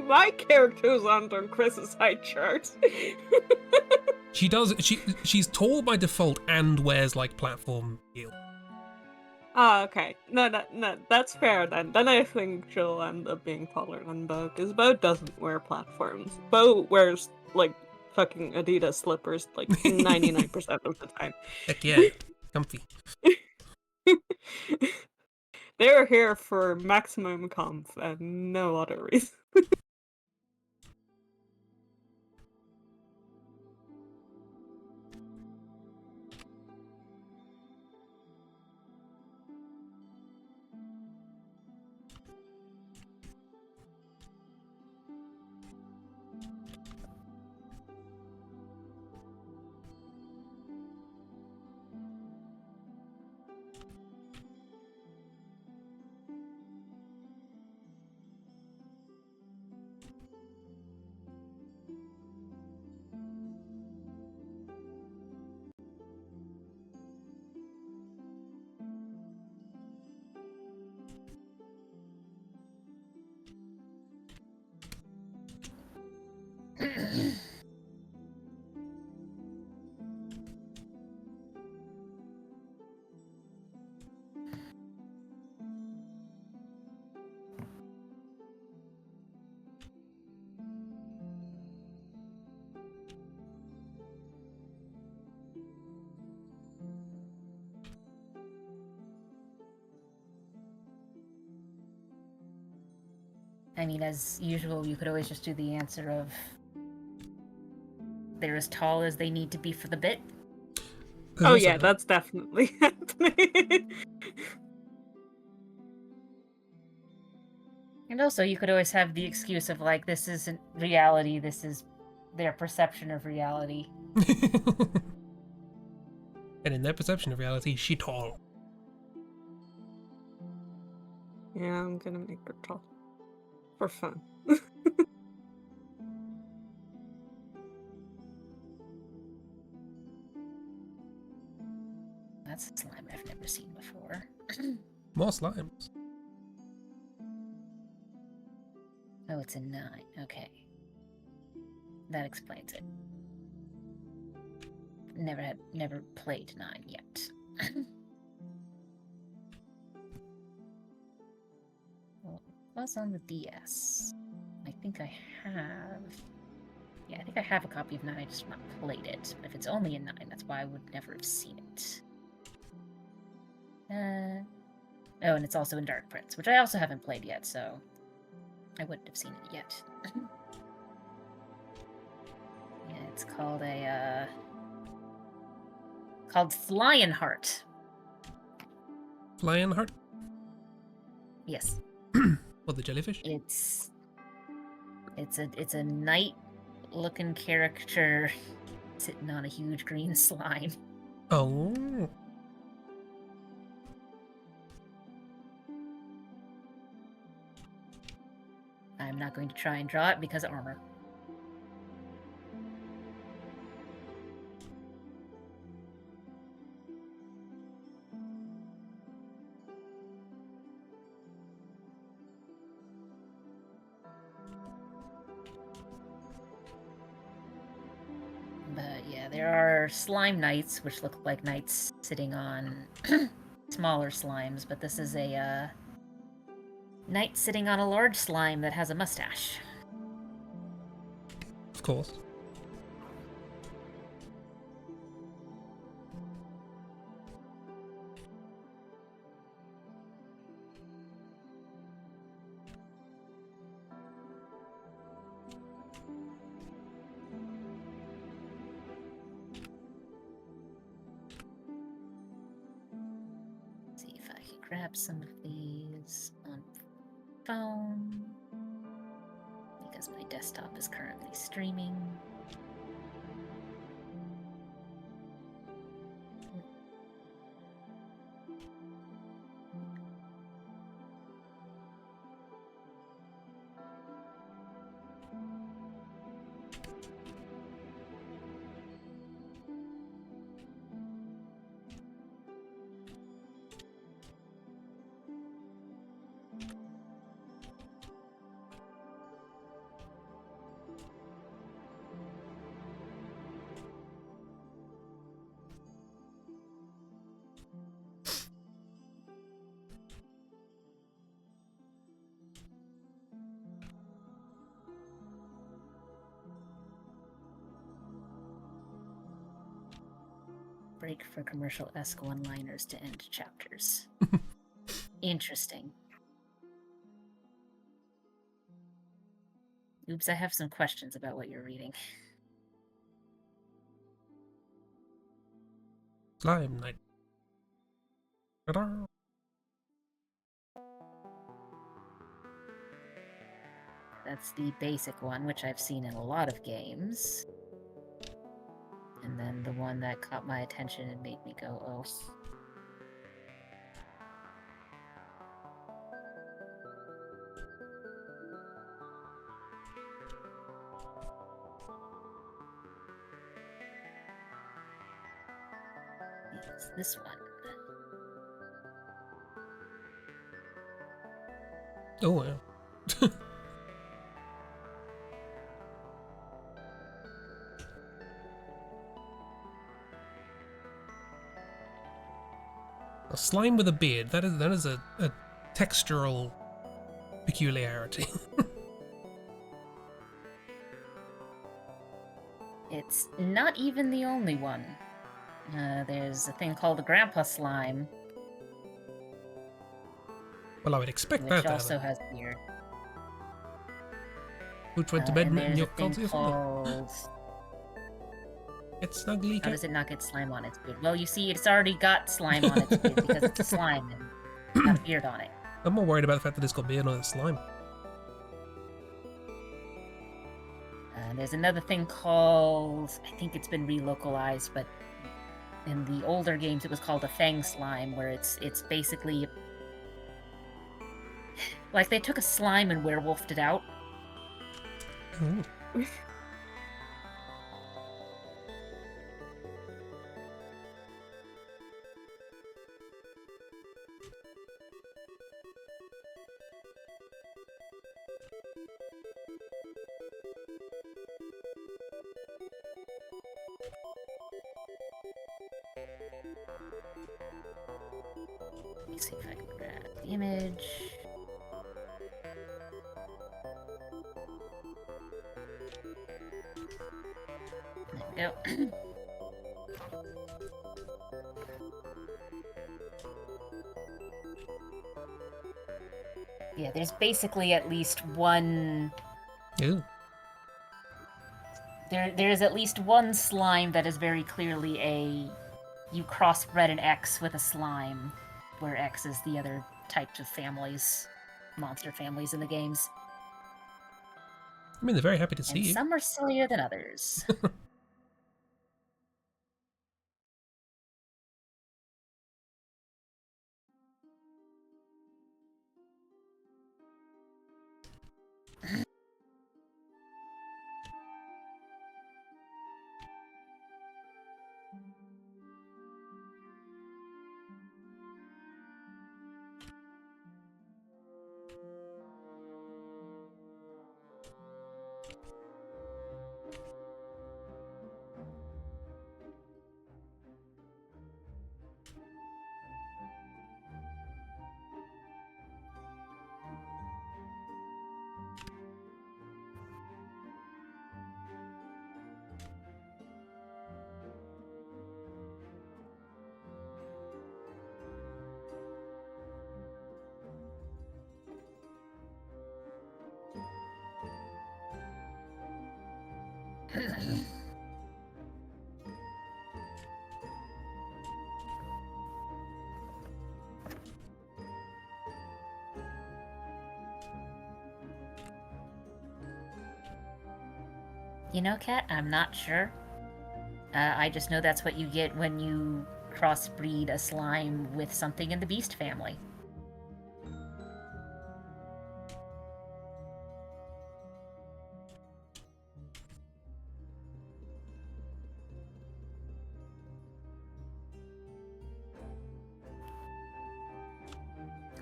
My characters aren't on Chris's height chart. She's tall by default and wears, like, platform heels. Ah, okay. No, that's fair then. Then I think she'll end up being taller than Beau, because Beau doesn't wear platforms. Beau wears, like, fucking Adidas slippers, like, 99% of the time. Heck yeah. Comfy. They're here for maximum comf and no other reason. I mean, as usual, you could always just do the answer of they're as tall as they need to be for the bit. There's Oh also- yeah, that's definitely happening. And also, you could always have the excuse of, like, this isn't reality, this is their perception of reality. And in their perception of reality, she tall. Yeah, I'm gonna make her tall. For fun. That's a slime I've never seen before. More slimes. Oh, it's a 9. Okay. That explains it. Never played 9 yet. Well, it was on the DS. I think I have... Yeah, I think I have a copy of 9, I just have not played it. But if it's only a 9, that's why I would never have seen it. Oh, and it's also in Dark Prince, which I also haven't played yet, so I wouldn't have seen it yet. Yeah, it's called called Lionheart. Lionheart? Yes. Or the jellyfish? It's a knight-looking character sitting on a huge green slime. Oh. I'm not going to try and draw it because of armor. But yeah, there are slime knights, which look like knights sitting on smaller slimes, but this is a knight sitting on a large slime that has a mustache. Of course. Let's see if I can grab some of these on phone, because my desktop is currently streaming. Break for commercial-esque one-liners to end chapters. Interesting. Oops, I have some questions about what you're reading. Slime Knight. Ta-da! That's the basic one, which I've seen in a lot of games. And then the one that caught my attention and made me go, oh. It's this one. Oh, wow. A slime with a beard. That is a textural peculiarity. It's not even the only one. There's a thing called a grandpa slime, Well, I would expect which that to also happen. has beard. Which went to bed And and there's a you're thing called to your father. called... It's snuggly How cat. does it not get slime on its beard? Well, you see, it's already got slime on its beard because it's a slime and it's got a beard on it. I'm more worried about the fact that it's got beard on its slime. There's another thing called... I think it's been relocalized, but in the older games it was called a fang slime, where it's basically... Like, they took a slime and werewolfed it out. Ooh. Let me see if I can grab the image. There we go. Yeah, there's basically at least one... Ooh. There's at least one slime that is very clearly a... You crossbred an X with a slime, where X is the other types of families, monster families in the games. I mean, they're very happy to see And you. some are sillier than others. You know, Kat, I'm not sure. I just know that's what you get when you crossbreed a slime with something in the beast family.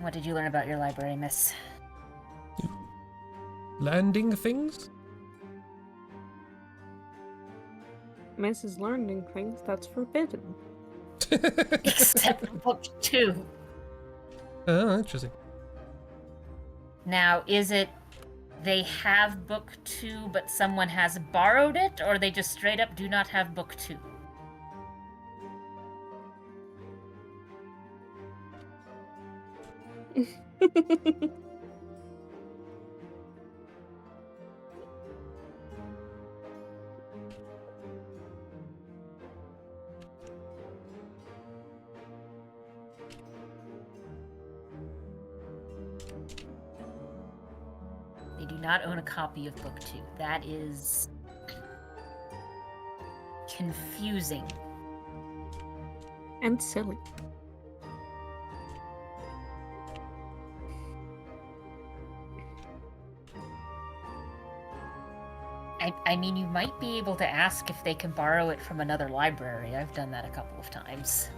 What did you learn about your library, miss? Landing things? Mrs. Learning things that's forbidden. Except book 2. Oh, interesting. Now, is it they have book 2, but someone has borrowed it, or they just straight up do not have book 2? They do not own a copy of book 2. That is confusing. And silly. I mean, you might be able to ask if they can borrow it from another library. I've done that a couple of times.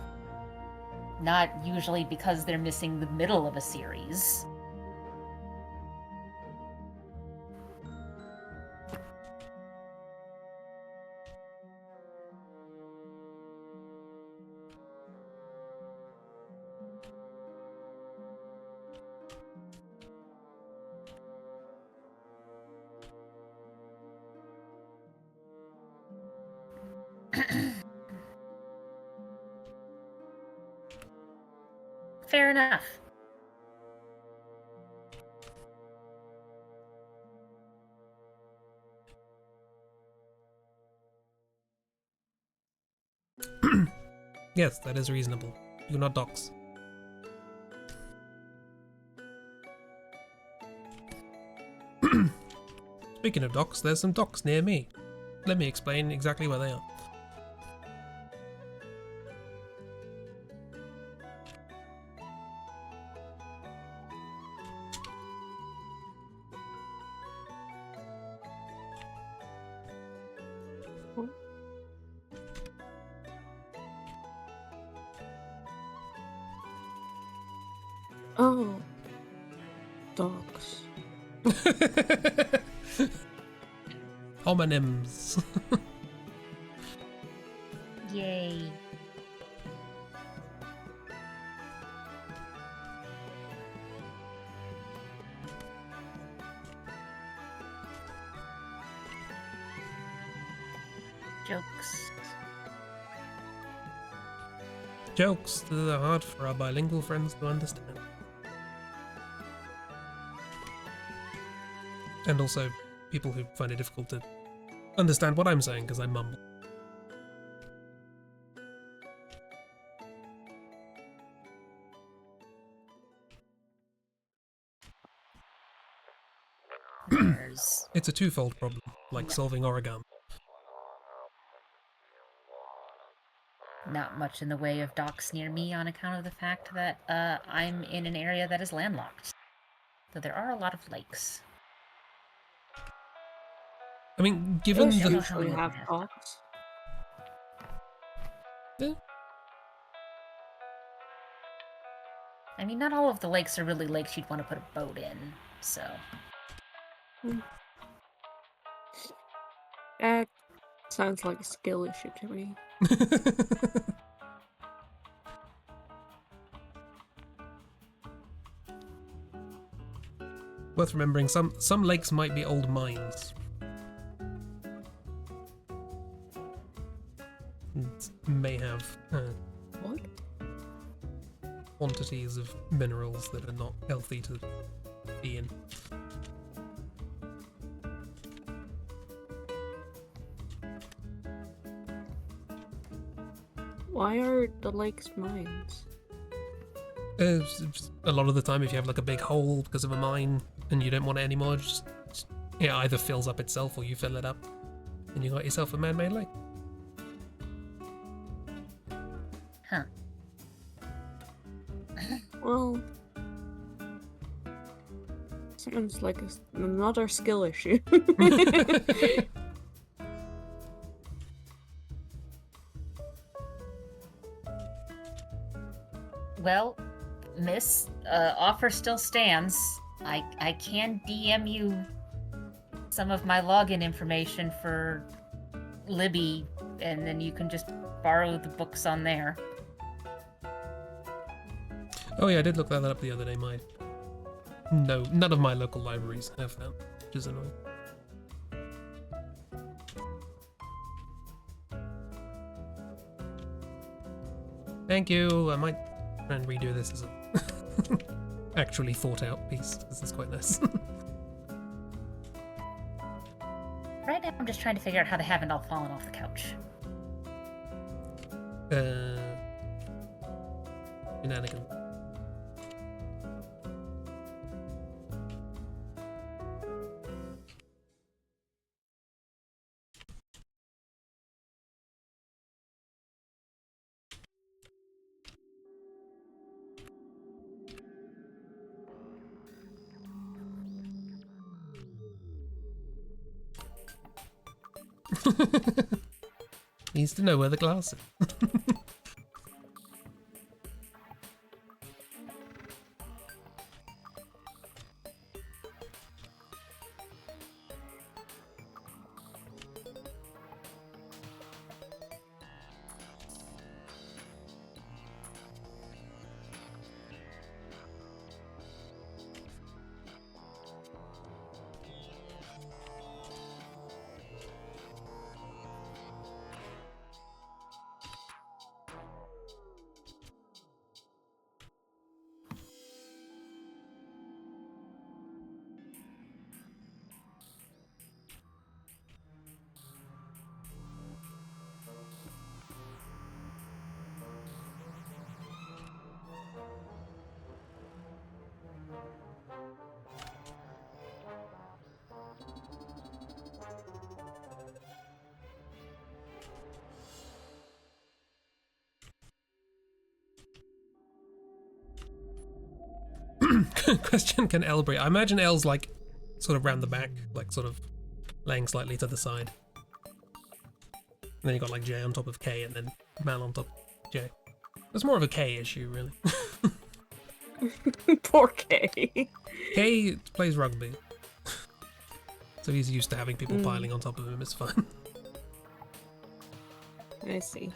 Not usually because they're missing the middle of a series. Fair enough. Yes, that is reasonable. Do not dox. Speaking of docks, there's some docks near me. Let me explain exactly where they are. Oh. Dogs. Homonyms. Yay. Jokes. Jokes that are hard for our bilingual friends to understand. And also people who find it difficult to understand what I'm saying because I mumble. There's It's a twofold problem, like No. solving origami. not much in the way of docks near me on account of the fact that I'm in an area that is landlocked. So there are a lot of lakes. I mean, Fish given don't know the... how usually many of them have have dogs. I mean, not all of the lakes are really lakes you'd want to put a boat in, so... That sounds like a skill issue to me. Worth remembering, some lakes might be old mines. And may have What? quantities of minerals that are not healthy to be in. Why are the lakes mines? A lot of the time, if you have like a big hole because of a mine and you don't want it anymore, it either fills up itself or you fill it up, and you got yourself a man-made lake. Huh. Well, sounds like another skill issue. Well, miss, offer still stands. I can DM you some of my login information for Libby, and then you can just borrow the books on there. Oh yeah, I did look that up the other day. No, none of my local libraries have that, which is annoying. Thank you. I might try and redo this as a actually thought out piece. This is quite nice. Right now, I'm just trying to figure out how they haven't all fallen off the couch. Shenanigans. Needs to know where the glass is. Question: Can L breathe? I imagine L's like sort of round the back, like sort of laying slightly to the side. And then you got like J on top of K, and then man on top of J. It's more of a K issue, really. Poor K. K plays rugby, so he's used to having people piling on top of him. It's fun. I see.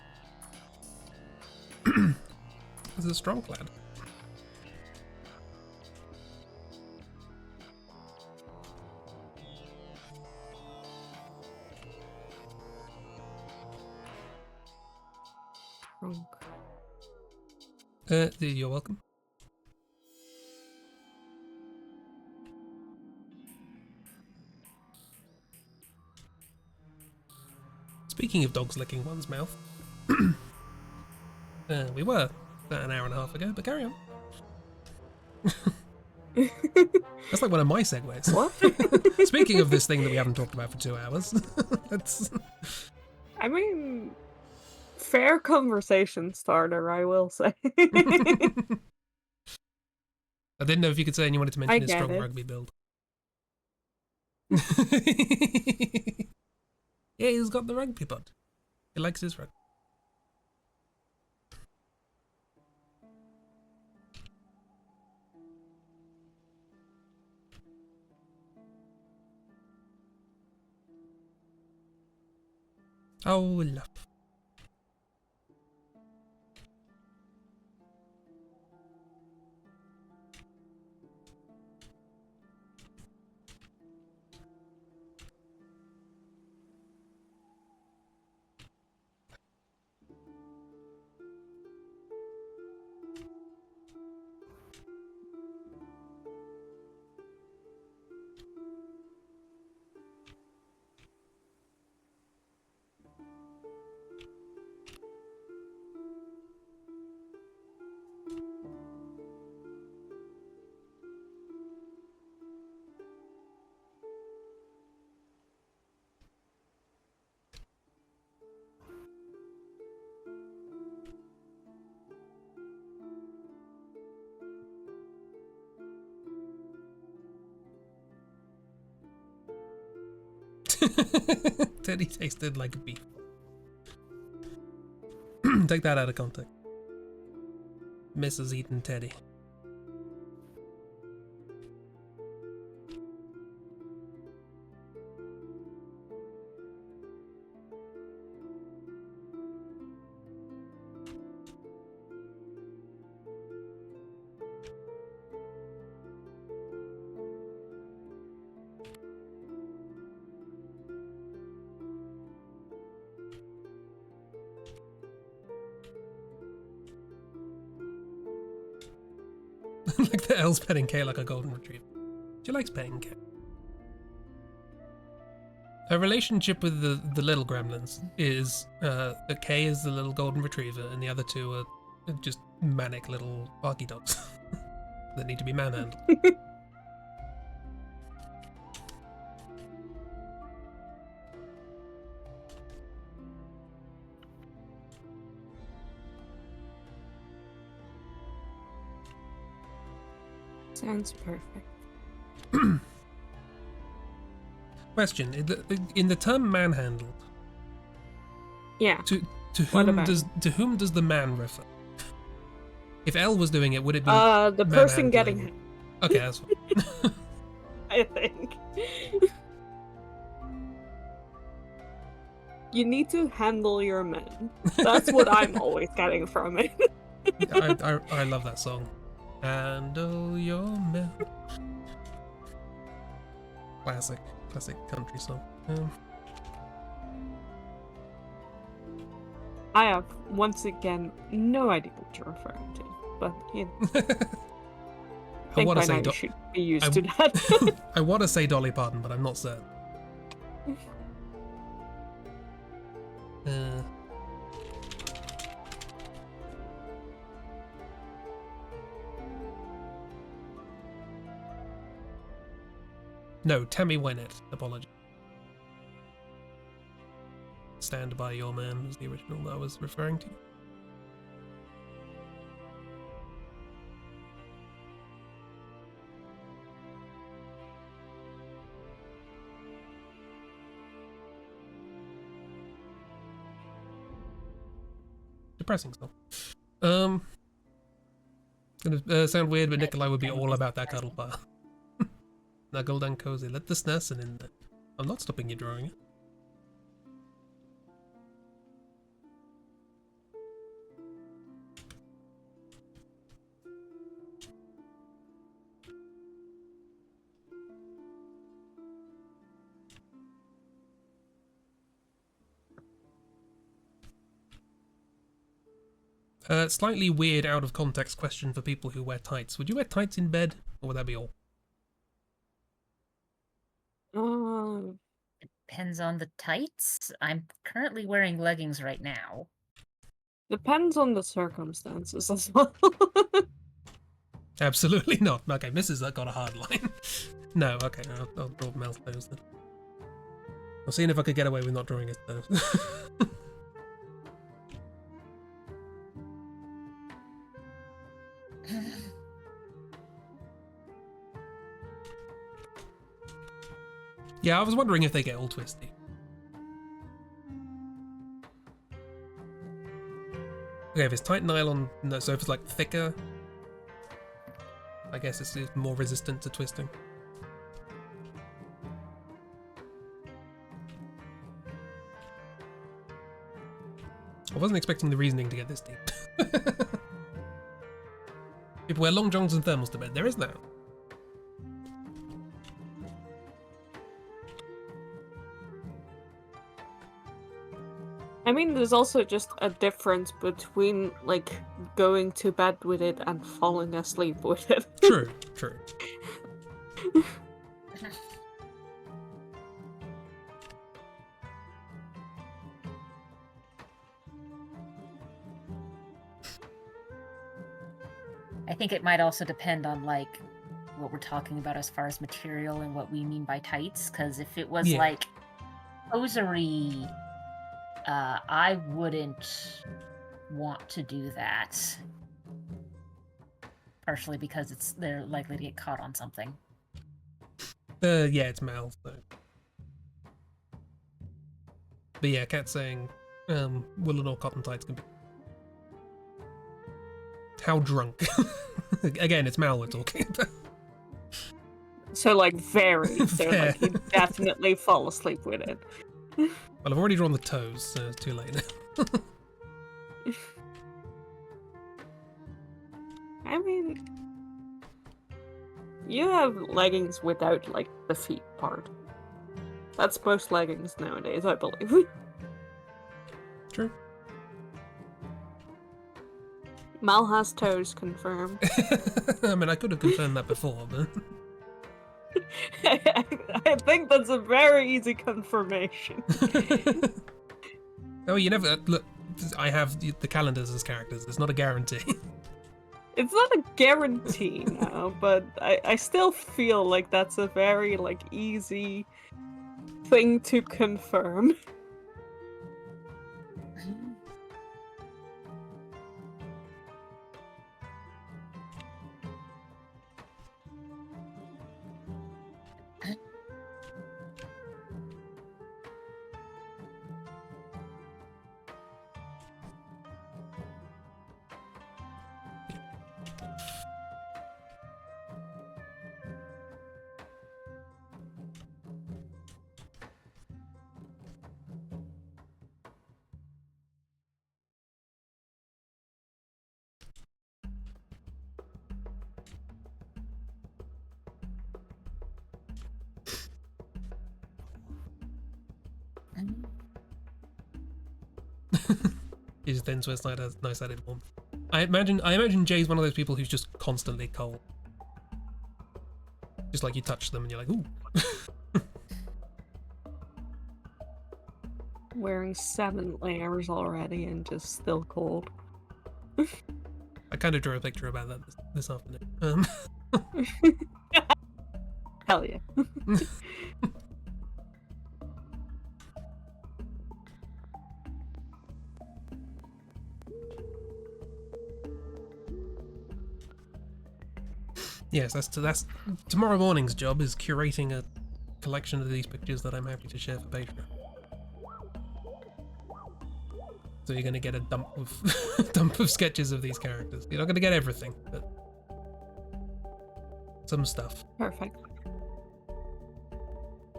This is a strong lad. Wrong. You're welcome. Speaking of dogs licking one's mouth, we were about an hour and a half ago, but carry on. That's like one of my segues. What? Speaking of this thing that we haven't talked about for 2 hours, that's... I mean, fair conversation starter, I will say. I didn't know if you could say and you wanted to mention his strong it. rugby build. Yeah, he's got the rugby bud. He likes his rugby. Oh, love. Teddy tasted like a beef. Take that out of context. Mrs. Eaton Teddy. Like the L's petting K like a golden retriever. She likes petting K. Her relationship with the little gremlins is that K is the little golden retriever and the other two are just manic little barky dogs that need to be manhandled. Sounds perfect. Question: in the term manhandled, Yeah. to What whom about does the man refer? If L was doing it, would it be The person manhandling? getting hit, Okay, that's fine. I think. You need to handle your men. That's what I'm always getting from it. I love that song. Handle your men. Classic country song. I have, once again, no idea what you're referring to, but you know, I think want by to now say you should be used to that. I want to say Dolly Parton, but I'm not certain. No, Tammy Wynette. Apology. Stand by Your Man was the original that I was referring to. depressing stuff. Gonna sound weird, but Nikolai would be all about that cuddle bar. Snuggled and cozy. Let the snursing in there. I'm not stopping you drawing it. Slightly weird out of context question for people who wear tights. Would you wear tights in bed, or would that be all? Depends on the tights. I'm currently wearing leggings right now. Depends on the circumstances as well. Absolutely not. Okay, Mrs. got a hard line. No, okay, I'll draw Mel's toes then. I'll see if I could get away with not drawing his toes. Yeah, I was wondering if they get all twisty. Okay, if it's tight nylon, no, so if it's like thicker, I guess it's more resistant to twisting. I wasn't expecting the reasoning to get this deep. People wear long johns and thermals to bed. There is now. I mean, there's also just a difference between, like, going to bed with it and falling asleep with it. True, true. I think it might also depend on, like, what we're talking about as far as material and what we mean by tights, because if it was, like, hosiery, I wouldn't want to do that. Partially because they're likely to get caught on something. Yeah, it's Mal, so. But yeah, Cat's saying woolen or cotton tights can be. How drunk? Again, it's Mal we're talking about. So, like, very. So, like, you definitely fall asleep with it. Well, I've already drawn the toes, so it's too late now. I mean, you have leggings without, like, the feet part. That's most leggings nowadays, I believe. True. Mal has toes, confirmed. I mean, I could have confirmed that before, but... I think that's a very easy confirmation. Oh, you never... Look, I have the calendars as characters. It's not a guarantee. It's not a guarantee now, but I still feel like that's a very, like, easy thing to confirm. His thin Swiss side has nice added warmth. I imagine Jay's one of those people who's just constantly cold. Just like you touch them and you're like, ooh. Wearing 7 layers already and just still cold. I kind of drew a picture about that this afternoon. Hell yeah. Yes, that's tomorrow morning's job, is curating a collection of these pictures that I'm happy to share for Patreon. So you're gonna get a dump of dump of sketches of these characters. You're not gonna get everything, but some stuff. Perfect.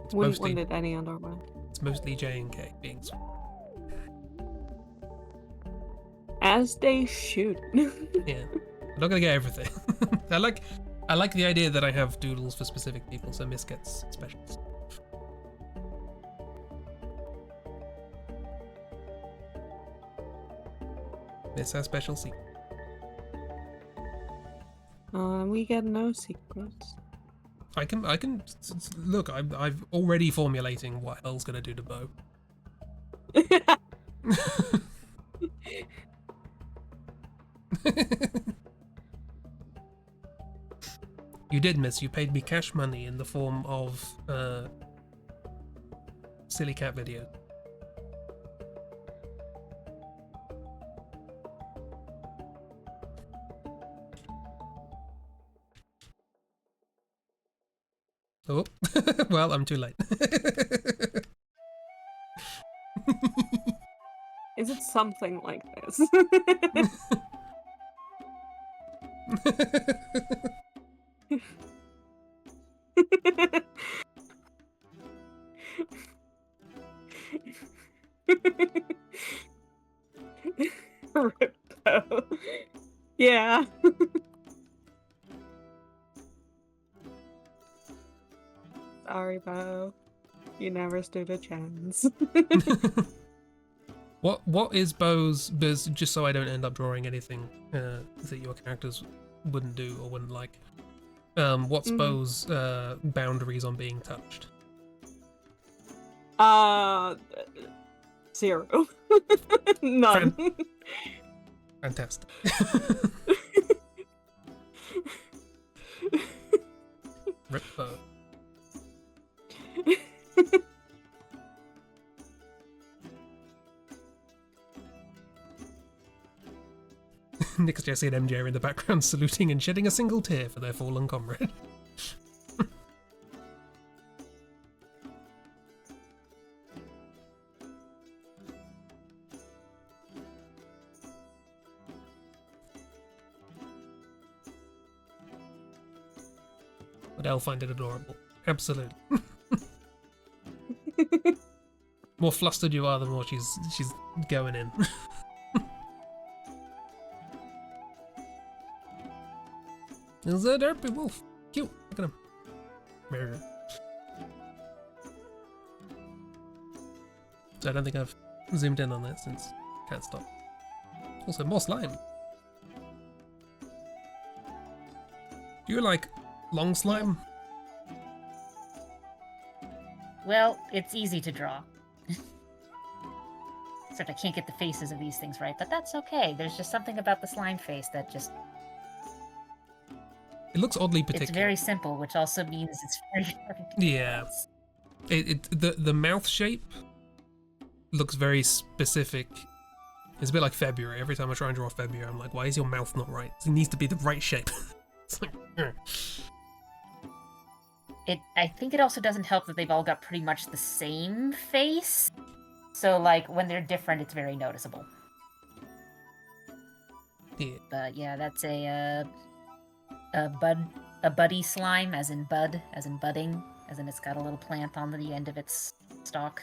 It's Wouldn't mostly want it any other way. it's mostly J and K being sweet. As they should. Yeah, I'm not gonna get everything. I like the idea that I have doodles for specific people, so Miss gets specials. Miss has special secret. We get no secrets. I can look. I'm already formulating what hell's gonna do to Beau. You did, Miss. You paid me cash money in the form of silly cat video. Oh, well, I'm too late. Is it something like this? Rip Beau. Yeah. Sorry, Beau. You never stood a chance. What is Beau's? Just so I don't end up drawing anything that your characters wouldn't do or wouldn't like. What's Beau's boundaries on being touched? 0. None. Fantastic. Rip Beau. Nick's Jesse and MJ are in the background saluting and shedding a single tear for their fallen comrade. But I'll find it adorable. Absolutely. More flustered you are, the more she's going in. There's a derpy wolf. Cute. Look at him. Brr. So I don't think I've zoomed in on that since can't stop. Also, more slime. Do you like long slime? Well, it's easy to draw. Except I can't get the faces of these things right, but that's okay. There's just something about the slime face that just... It looks oddly particular. It's very simple, which also means it's very hard to Yeah. The mouth shape looks very specific. It's a bit like February. Every time I try and draw February, I'm like, why is your mouth not right? It needs to be the right shape. It's like, I think it also doesn't help that they've all got pretty much the same face. So, like, when they're different, it's very noticeable. Yeah. But yeah, that's a buddy slime, as in bud, as in budding, as in it's got a little plant on the end of its stalk.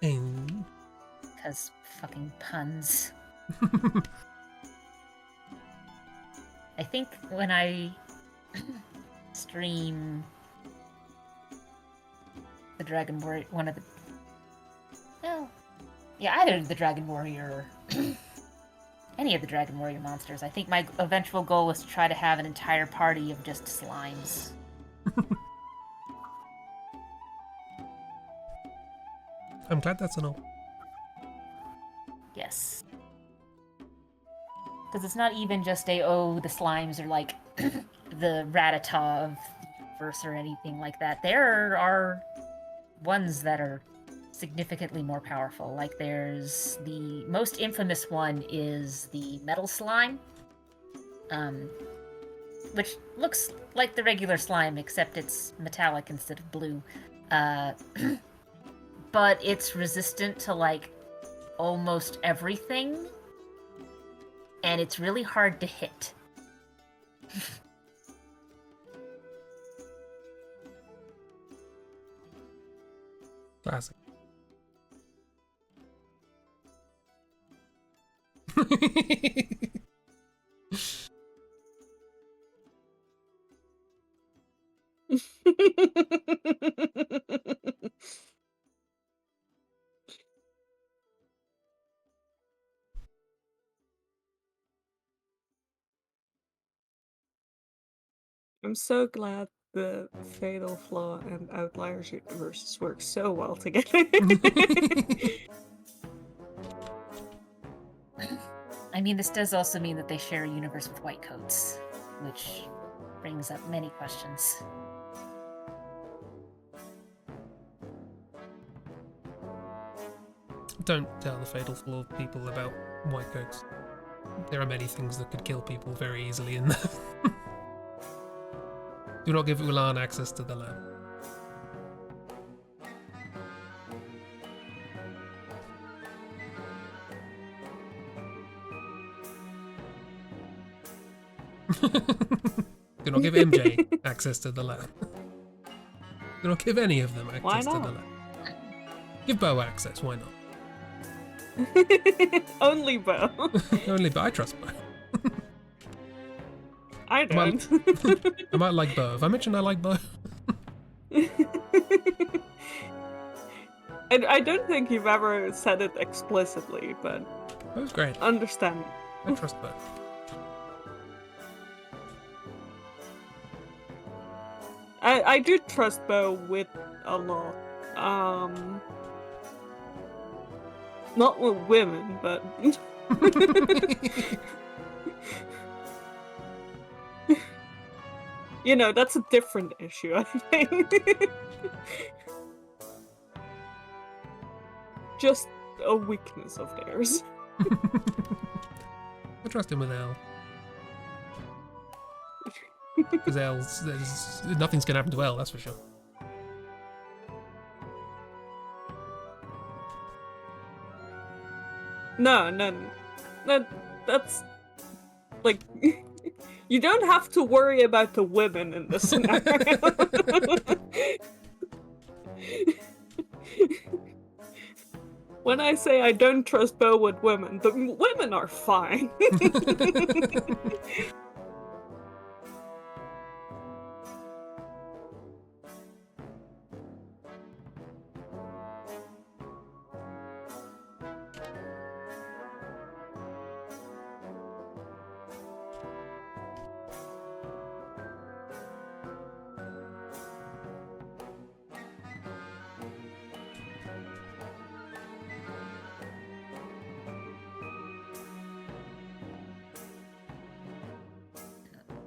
Because fucking puns. I think when I stream the Dragon Warrior, one of the... Well, yeah, either the Dragon Warrior or any of the Dragon Warrior monsters, I think my eventual goal was to try to have an entire party of just slimes. I'm glad that's an all. Yes. Because it's not even just the slimes are like the Rattata of the universe or anything like that. There are ones that are significantly more powerful. Like there's the most infamous one is the metal slime, which looks like the regular slime except it's metallic instead of blue. But it's resistant to like almost everything, and it's really hard to hit. Classic. I'm so glad the Fatal Flaw and Outliers universes work so well together. I mean, this does also mean that they share a universe with white coats, which brings up many questions. Don't tell the fatal flaw people about white coats. There are many things that could kill people very easily in there. Do not give Ulan access to the lab. Do not give MJ access to the lab. Do not give any of them access to the lab. Give Beau access, why not? Only Beau. Only Beau. I trust Beau. I don't. I might like Beau. Have I mentioned I like Beau? I don't think you've ever said it explicitly, but That was great. understand. I trust Beau. I do trust Beau with a lot. Not with women, but you know, that's a different issue, I think. Just a weakness of theirs. I trust him with L. Because nothing's gonna happen to L, that's for sure. No, that's like you don't have to worry about the women in this scenario. When I say I don't trust Beau with women, the women are fine.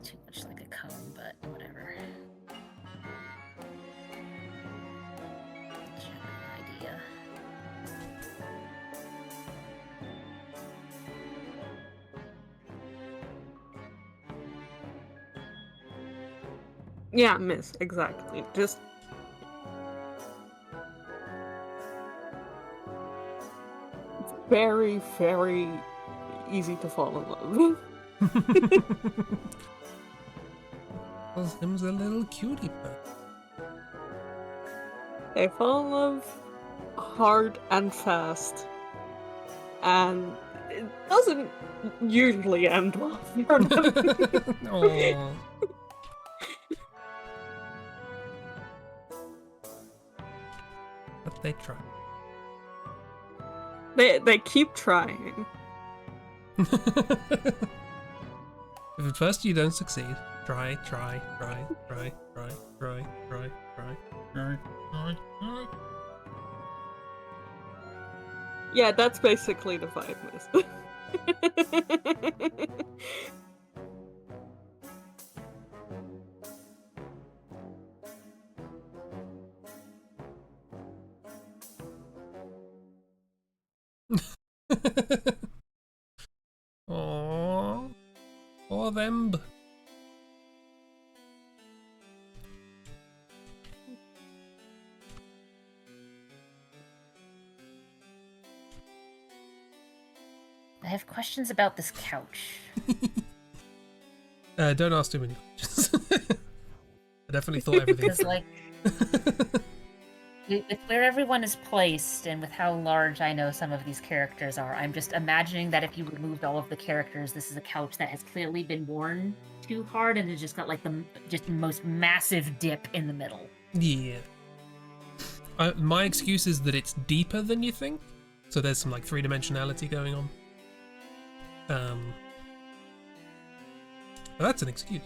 Too much like a cone, but whatever. General idea. Yeah, miss, exactly. Just very, very easy to fall in love. Calls him's a little cutie pie. They fall in love hard and fast, and it doesn't usually end well for them. Aww. But they try. They keep trying. If at first you don't succeed, try. Yeah, that's basically the vibe, miss. Aww. For them. I have questions about this couch. Don't ask too many questions. I definitely thought everything Because, like, with where everyone is placed and with how large I know some of these characters are, I'm just imagining that if you removed all of the characters, this is a couch that has clearly been worn too hard and it's just got like the most massive dip in the middle. Yeah. My excuse is that it's deeper than you think, so there's some like three-dimensionality going on. But that's an excuse.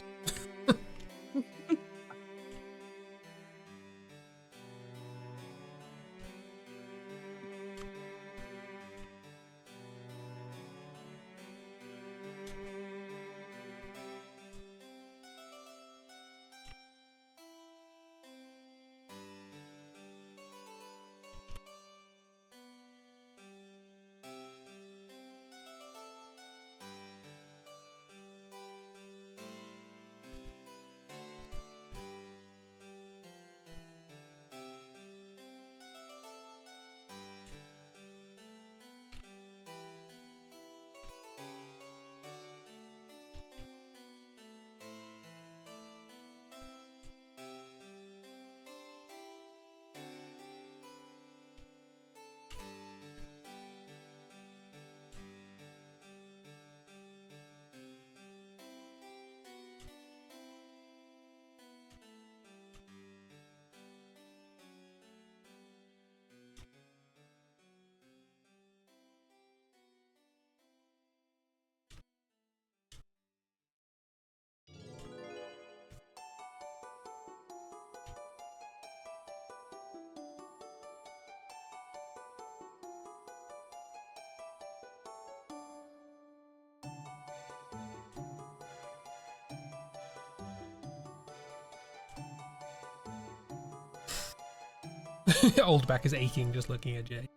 Old back is aching just looking at Jay.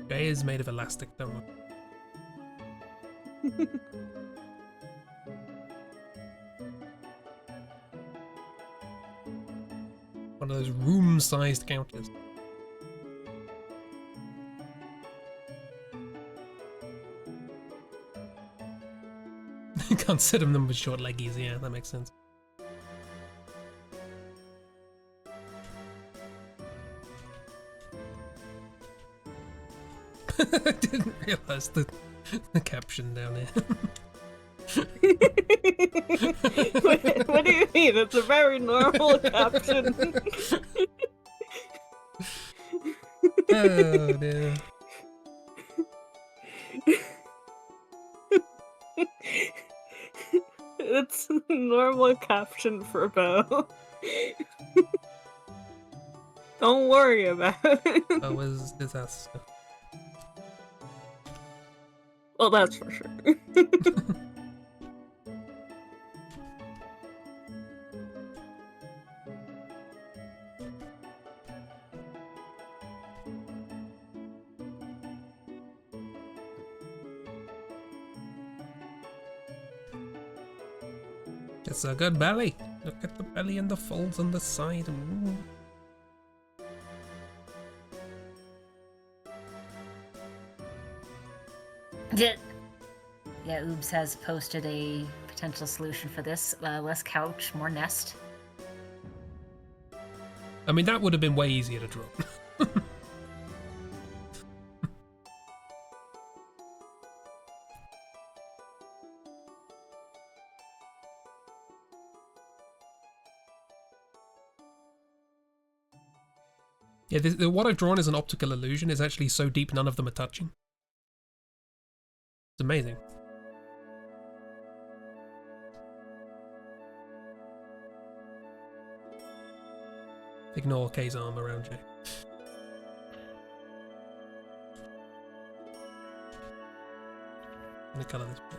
Jay is made of elastic, don't worry. One of those room-sized couches. Can't sit on them with short leggies, yeah, that makes sense. I didn't realise the caption down here. What do you mean? It's a very normal caption. Oh dear. It's a normal caption for Beau. Don't worry about it. That was disaster. Well, that's for sure. It's a good belly. Look at the belly and the folds on the side. Ooh. Yeah, Oobs has posted a potential solution for this. Less couch, more nest. I mean, that would have been way easier to draw. Yeah, what I've drawn is an optical illusion. It's actually so deep none of them are touching. It's amazing. Ignore K's arm around you. Let me colour this bit.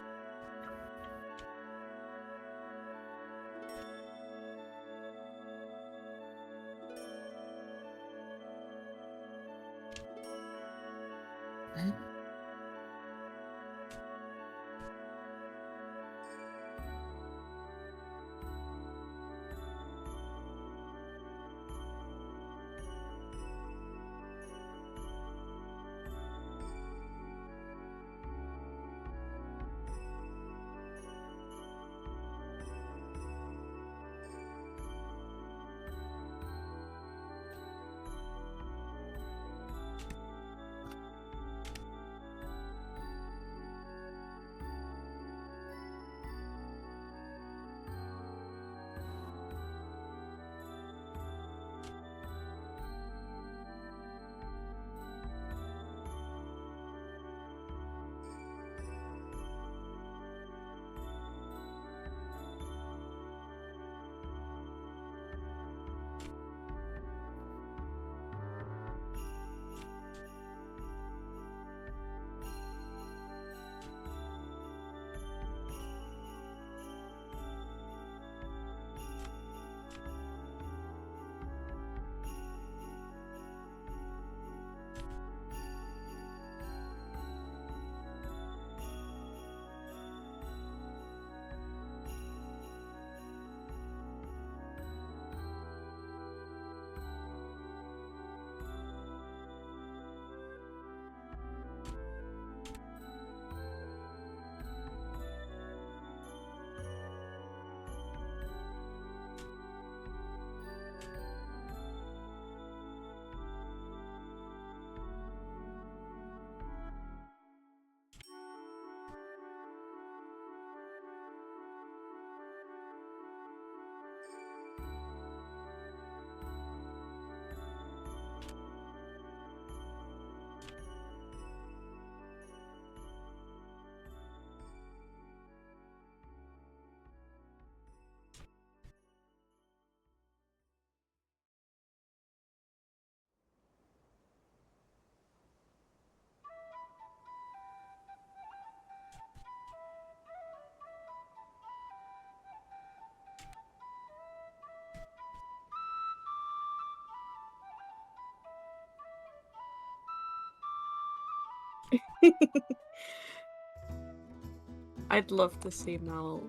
I'd love to see Mal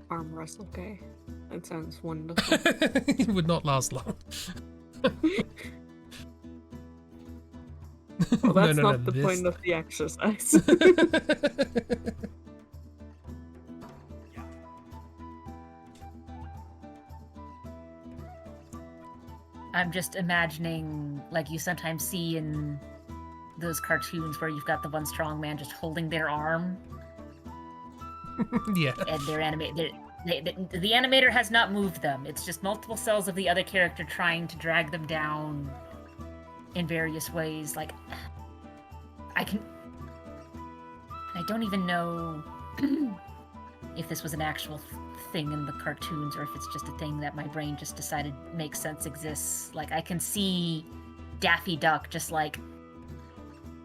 arm wrestle Gay. That sounds wonderful. It would not last long. Well, that's no, not the this... point of the exercise. I'm just imagining, like you sometimes see in those cartoons where you've got the one strong man just holding their arm. Yeah. And they're animated. The animator has not moved them. It's just multiple cells of the other character trying to drag them down in various ways. Like, I don't even know if this was an actual thing in the cartoons or if it's just a thing that my brain just decided makes sense, exists. Like, I can see Daffy Duck just like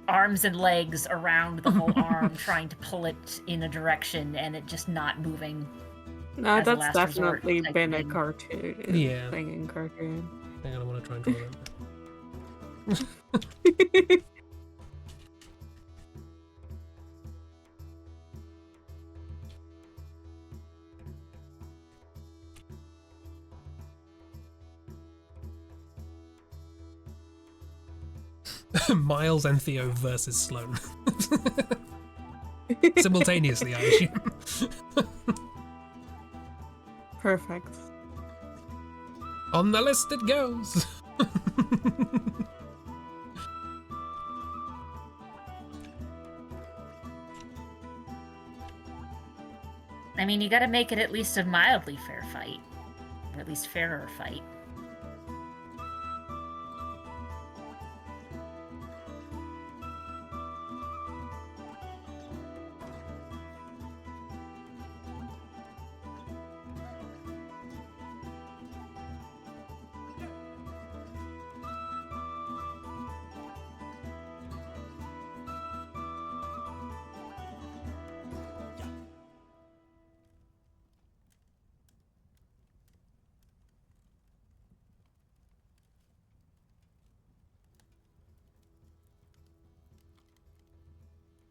arms and legs around the whole arm trying to pull it in a direction and it just not moving. No, as a that's last resort definitely type been a thing. cartoon Yeah. thing in cartoon. Hang on, I want to try and draw that. Miles and Theo versus Sloane. Simultaneously, I assume. Perfect. On the list it goes. I mean, you gotta make it at least a mildly fair fight. Or at least fairer fight.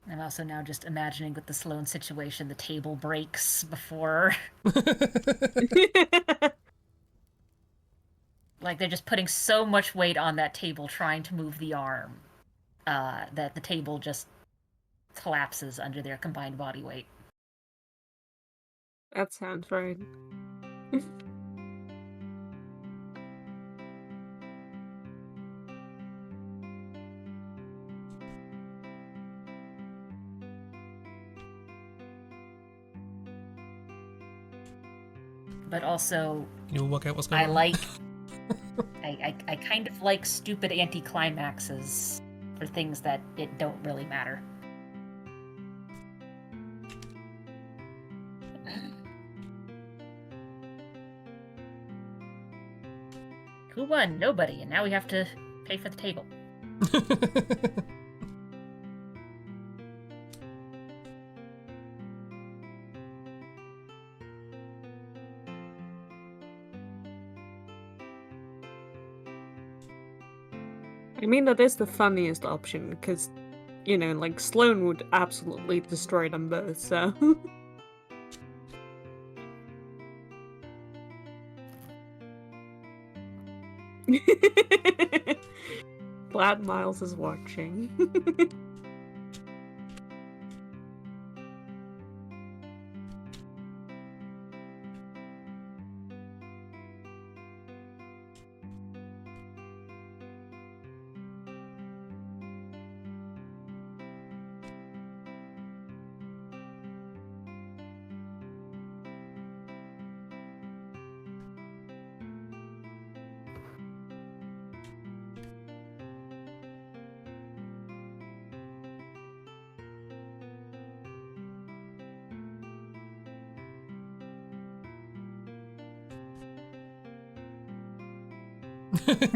I'm also now just imagining with the Sloane situation, the table breaks before. Like, they're just putting so much weight on that table trying to move the arm that the table just collapses under their combined body weight. That sounds right. But also, You'll work out what's going I on. like... I kind of like stupid anticlimaxes for things that it don't really matter. Who won? Nobody, and now we have to pay for the table. I mean, that is the funniest option, because, you know, like, Sloane would absolutely destroy them both, so... Glad Miles is watching.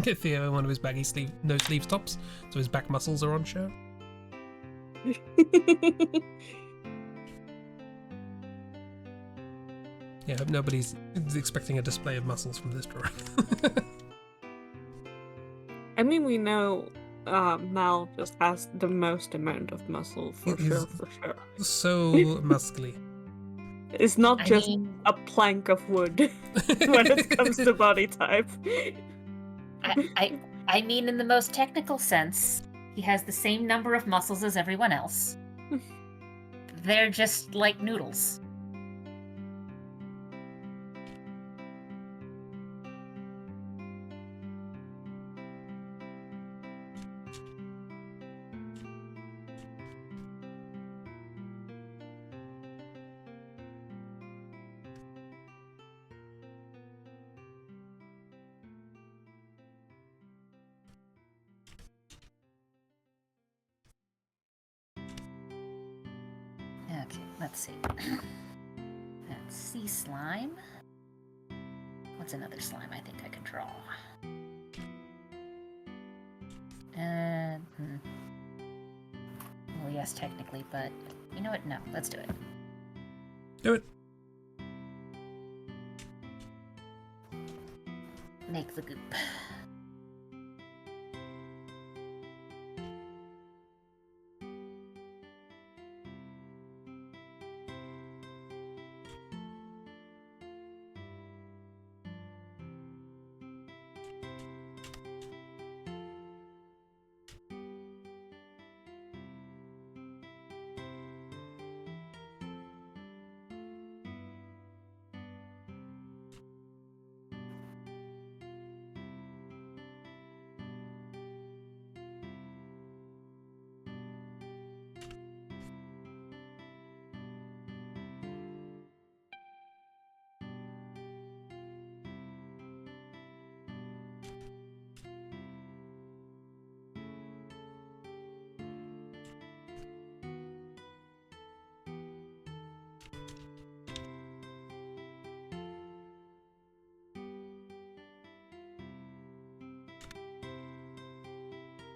Get Theo in one of his baggy no sleeves tops, so his back muscles are on show. Yeah, I hope nobody's expecting a display of muscles from this drawing. I mean, we know Mal just has the most amount of muscle, for It is sure. so muscly. It's not I just mean, a plank of wood when it comes to body type. I mean, in the most technical sense, he has the same number of muscles as everyone else. They're just like noodles. Okay, let's see. That's sea slime. What's another slime I think I can draw? Well, yes, technically, but you know what? No, let's do it. Do it. Make the goop.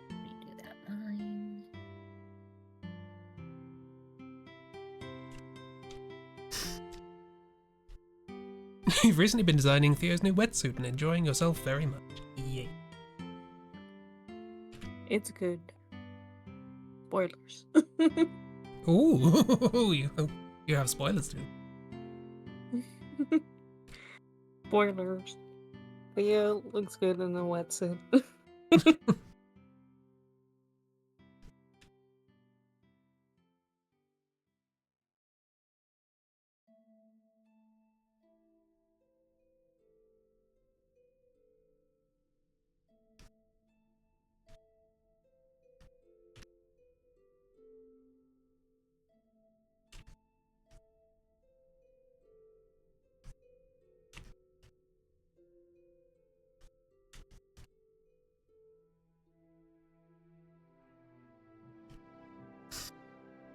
Redo that line. You've recently been designing Theo's new wetsuit and enjoying yourself very much. Yay. It's good. Spoilers. Ooh, you have spoilers too. Spoilers. But yeah, it looks good in the wetsuit.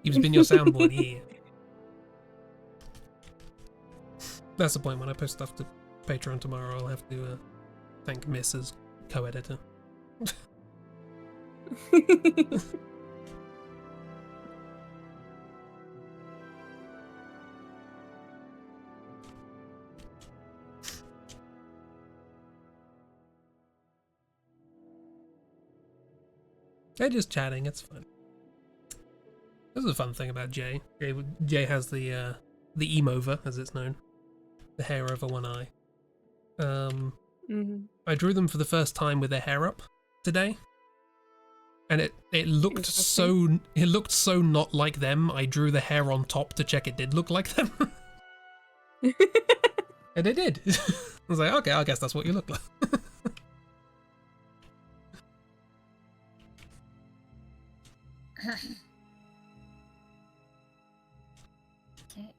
You've been your soundboard here. That's the point. When I post stuff to Patreon tomorrow, I'll have to thank Miss as co-editor. They're just chatting. It's fun. This is a fun thing about Jay. Jay has the emo-ver, as it's known, the hair over one eye. I drew them for the first time with their hair up today, and it looked so not like them. I drew the hair on top to check it did look like them, and it did. I was like, okay, I guess that's what you look like. Okay,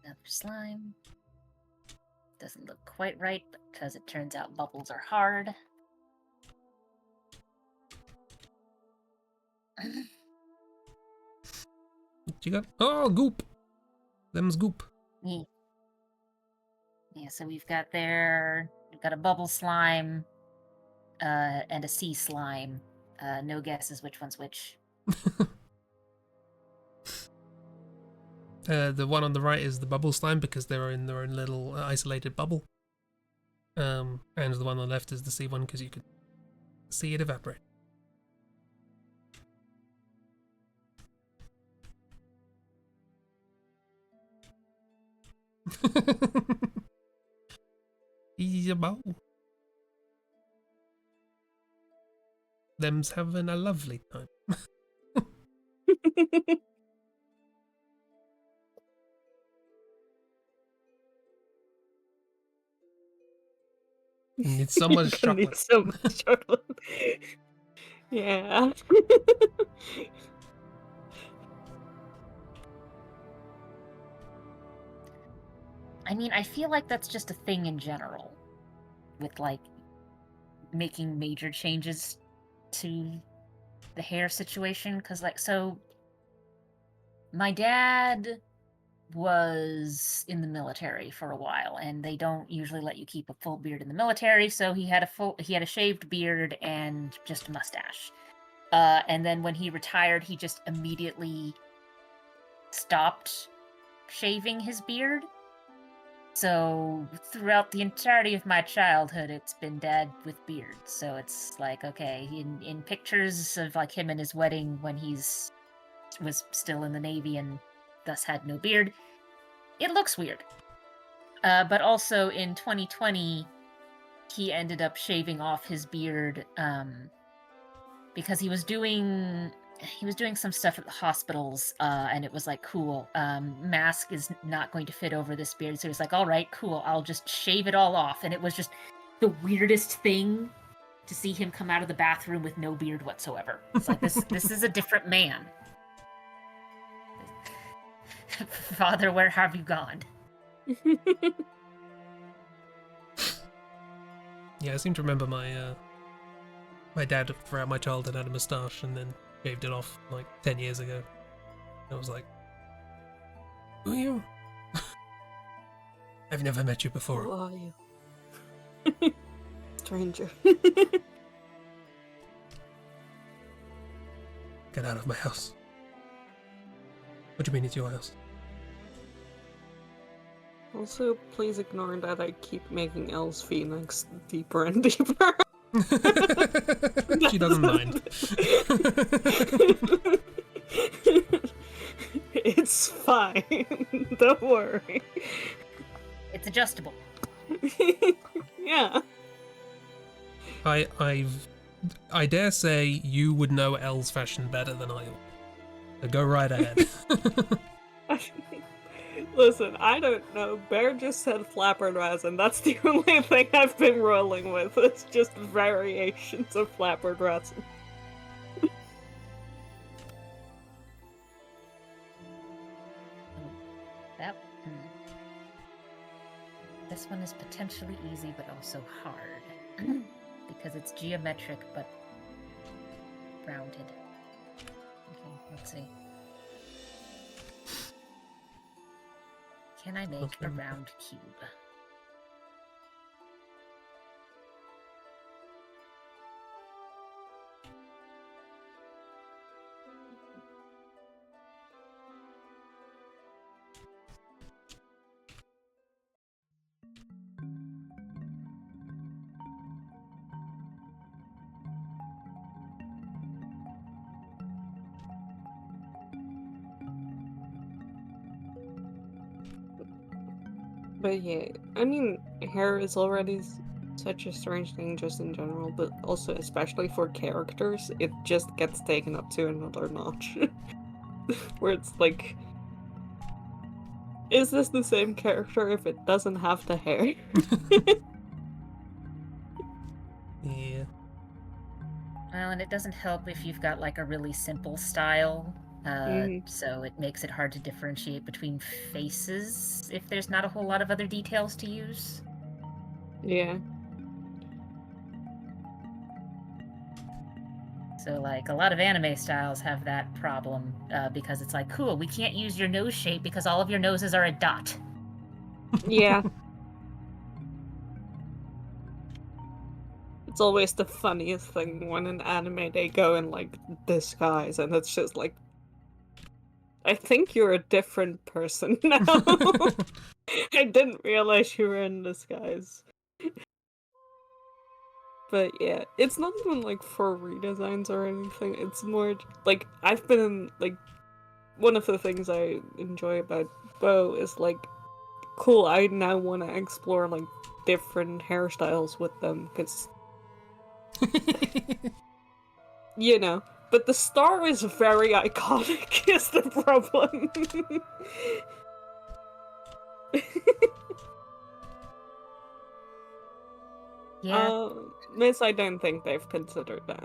another slime. Doesn't look quite right because it turns out bubbles are hard. What you got? Oh, goop. Them's goop. Yeah. Yeah, so we've got a bubble slime, and a sea slime. No guesses which one's which. The one on the right is the bubble slime because they're in their own little isolated bubble. And the one on the left is the sea one because you could see it evaporate. He's a Beau. Them's having a lovely time. Need so much Gonna chocolate. need so much chocolate. Yeah. I mean, I feel like that's just a thing in general, with like making major changes to the hair situation. Because, like, so my dad was in the military for a while, and they don't usually let you keep a full beard in the military. So he had a shaved beard and just a mustache. And then when he retired, he just immediately stopped shaving his beard. So throughout the entirety of my childhood, it's been dad with beard. So it's like, okay, in pictures of like him and his wedding when was still in the Navy and thus had no beard, it looks weird. But also in 2020, he ended up shaving off his beard because he was doing some stuff at the hospitals, and it was like, cool, mask is not going to fit over this beard. So he was like, all right, cool, I'll just shave it all off. And it was just the weirdest thing to see him come out of the bathroom with no beard whatsoever. It's like, this is a different man. Father, where have you gone? Yeah, I seem to remember my dad throughout my childhood had a moustache and then shaved it off like 10 years ago. I was like, who are you? I've never met you before. Who are you? Stranger. Get out of my house. What do you mean it's your house? Also, please ignore that I keep making Elle's Phoenix deeper and deeper. She doesn't mind. It's fine. Don't worry. It's adjustable. Yeah. I dare say you would know Elle's fashion better than I would. So go right ahead. Listen, I don't know. Bear just said flapper resin. That's the only thing I've been rolling with. It's just variations of flapper resin. This one is potentially easy, but also hard. Because it's geometric, but rounded. Okay, let's see. Can I make a round cube? But yeah, I mean, hair is already such a strange thing just in general, but also especially for characters, it just gets taken up to another notch. Where it's like, is this the same character if it doesn't have the hair? Yeah. Well, and it doesn't help if you've got like a really simple style. So it makes it hard to differentiate between faces if there's not a whole lot of other details to use. Yeah. So, like, a lot of anime styles have that problem because it's like, cool, we can't use your nose shape because all of your noses are a dot. Yeah. It's always the funniest thing when in anime they go in, like, disguise, and it's just like, I think you're a different person now. I didn't realize you were in disguise. But yeah, it's not even like for redesigns or anything. It's more like I've been in like one of the things I enjoy about Beau is like cool, I now want to explore like different hairstyles with them, because you know. But the star is very iconic, is the problem. Yeah. Miss, I don't think they've considered that.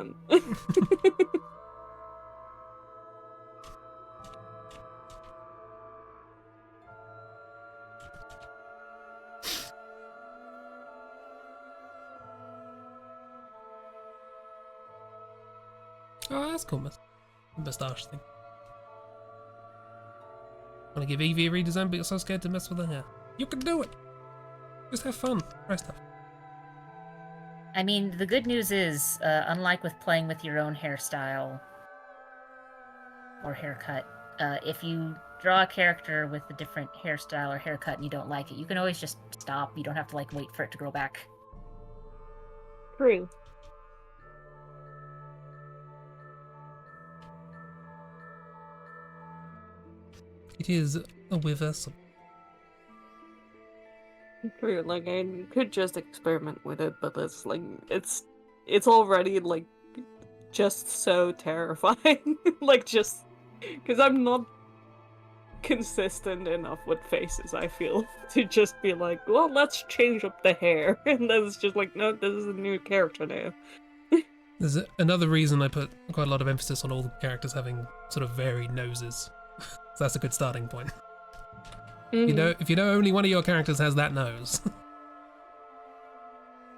Oh, that's cool, moustache thing. Want to give Evie a redesign, but you're so scared to mess with her hair. You can do it! Just have fun. Try stuff. I mean, the good news is, unlike with playing with your own hairstyle or haircut, if you draw a character with a different hairstyle or haircut and you don't like it, you can always just stop. You don't have to, like, wait for it to grow back. True. It is with us. True, like, I could just experiment with it, but it's, like, it's already, like, just so terrifying. Like, just... Because I'm not consistent enough with faces, I feel, to just be like, well, let's change up the hair. And then it's just like, no, this is a new character now. There's another reason I put quite a lot of emphasis on all the characters having sort of varied noses. So that's a good starting point. You know, if you know only one of your characters has that nose.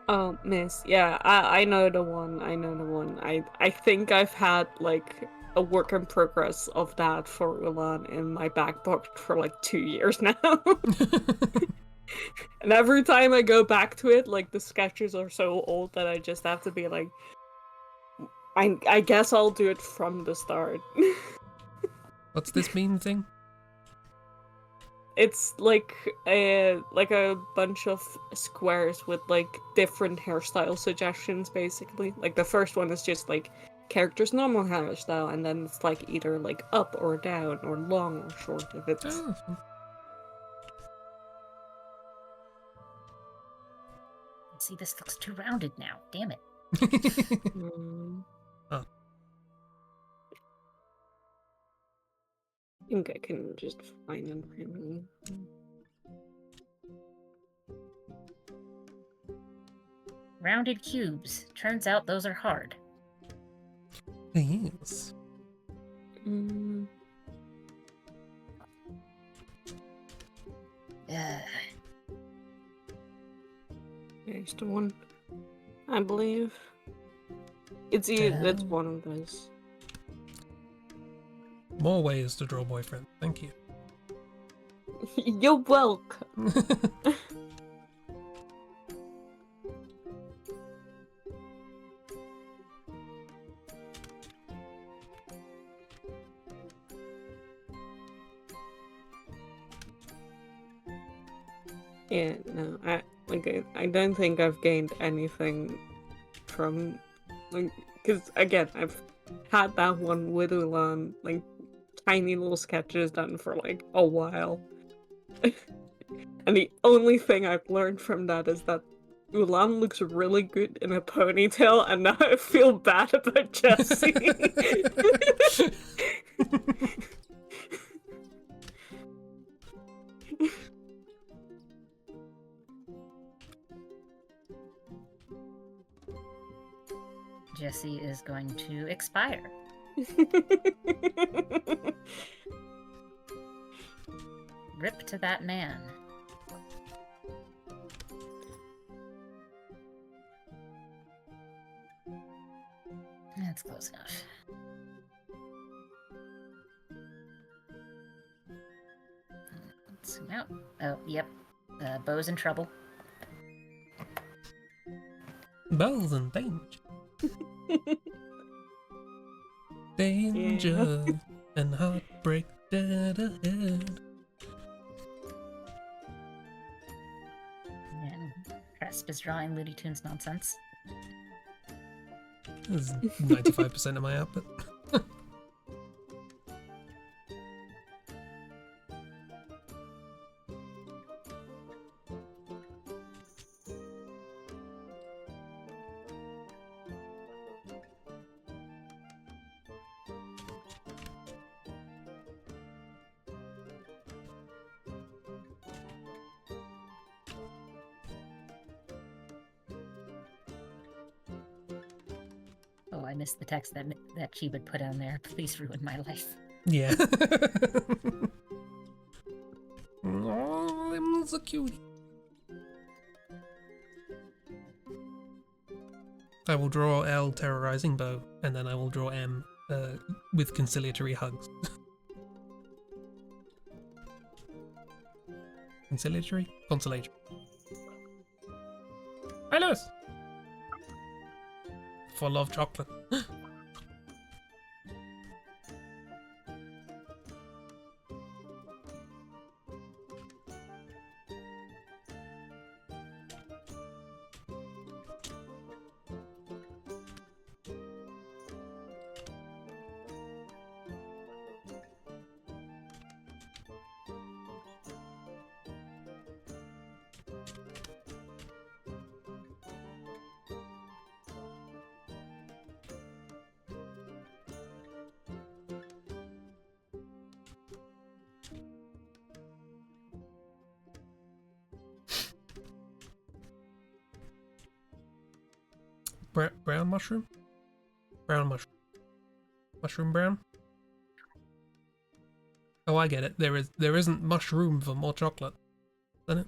Oh, Miss, yeah, I know the one, I think I've had, like, a work in progress of that for Ulan in my back pocket for, like, 2 years now. And every time I go back to it, like, the sketches are so old that I just have to be like, I guess I'll do it from the start. What's this mean thing? It's like a bunch of squares with like different hairstyle suggestions, basically. Like the first one is just like character's normal hairstyle, and then it's like either like up or down or long or short if it's. Oh, See, this looks too rounded now. Damn it. Oh. I think I can just find them randomly. Rounded cubes. Turns out those are hard. Yes. There's the one, I believe. It's one of those. More ways to draw boyfriend. Thank you. You're welcome. Yeah, no, I don't think I've gained anything from, like, because again, I've had that one with Ulan, like, tiny little sketches done for like a while. And the only thing I've learned from that is that Ulan looks really good in a ponytail, and now I feel bad about Jessie. Jessie is going to expire. Rip to that man. That's close enough. Let's zoom out. Oh, yep. Beau's in trouble. Bells and danger. Danger and heartbreak dead ahead. And Cresp is drawing Looney Tunes nonsense. This is 95% of my output. Oh, I missed the text that she would put on there. Please ruin my life. Yeah. Oh, them's a cutie. I will draw L terrorizing Beau, and then I will draw M with conciliatory hugs. Conciliatory? Consolatory. Hi, Lewis! Full of chocolate. Brown mushroom? Brown mushroom. Mushroom brown? Oh, I get it. There isn't much room for more chocolate, isn't it?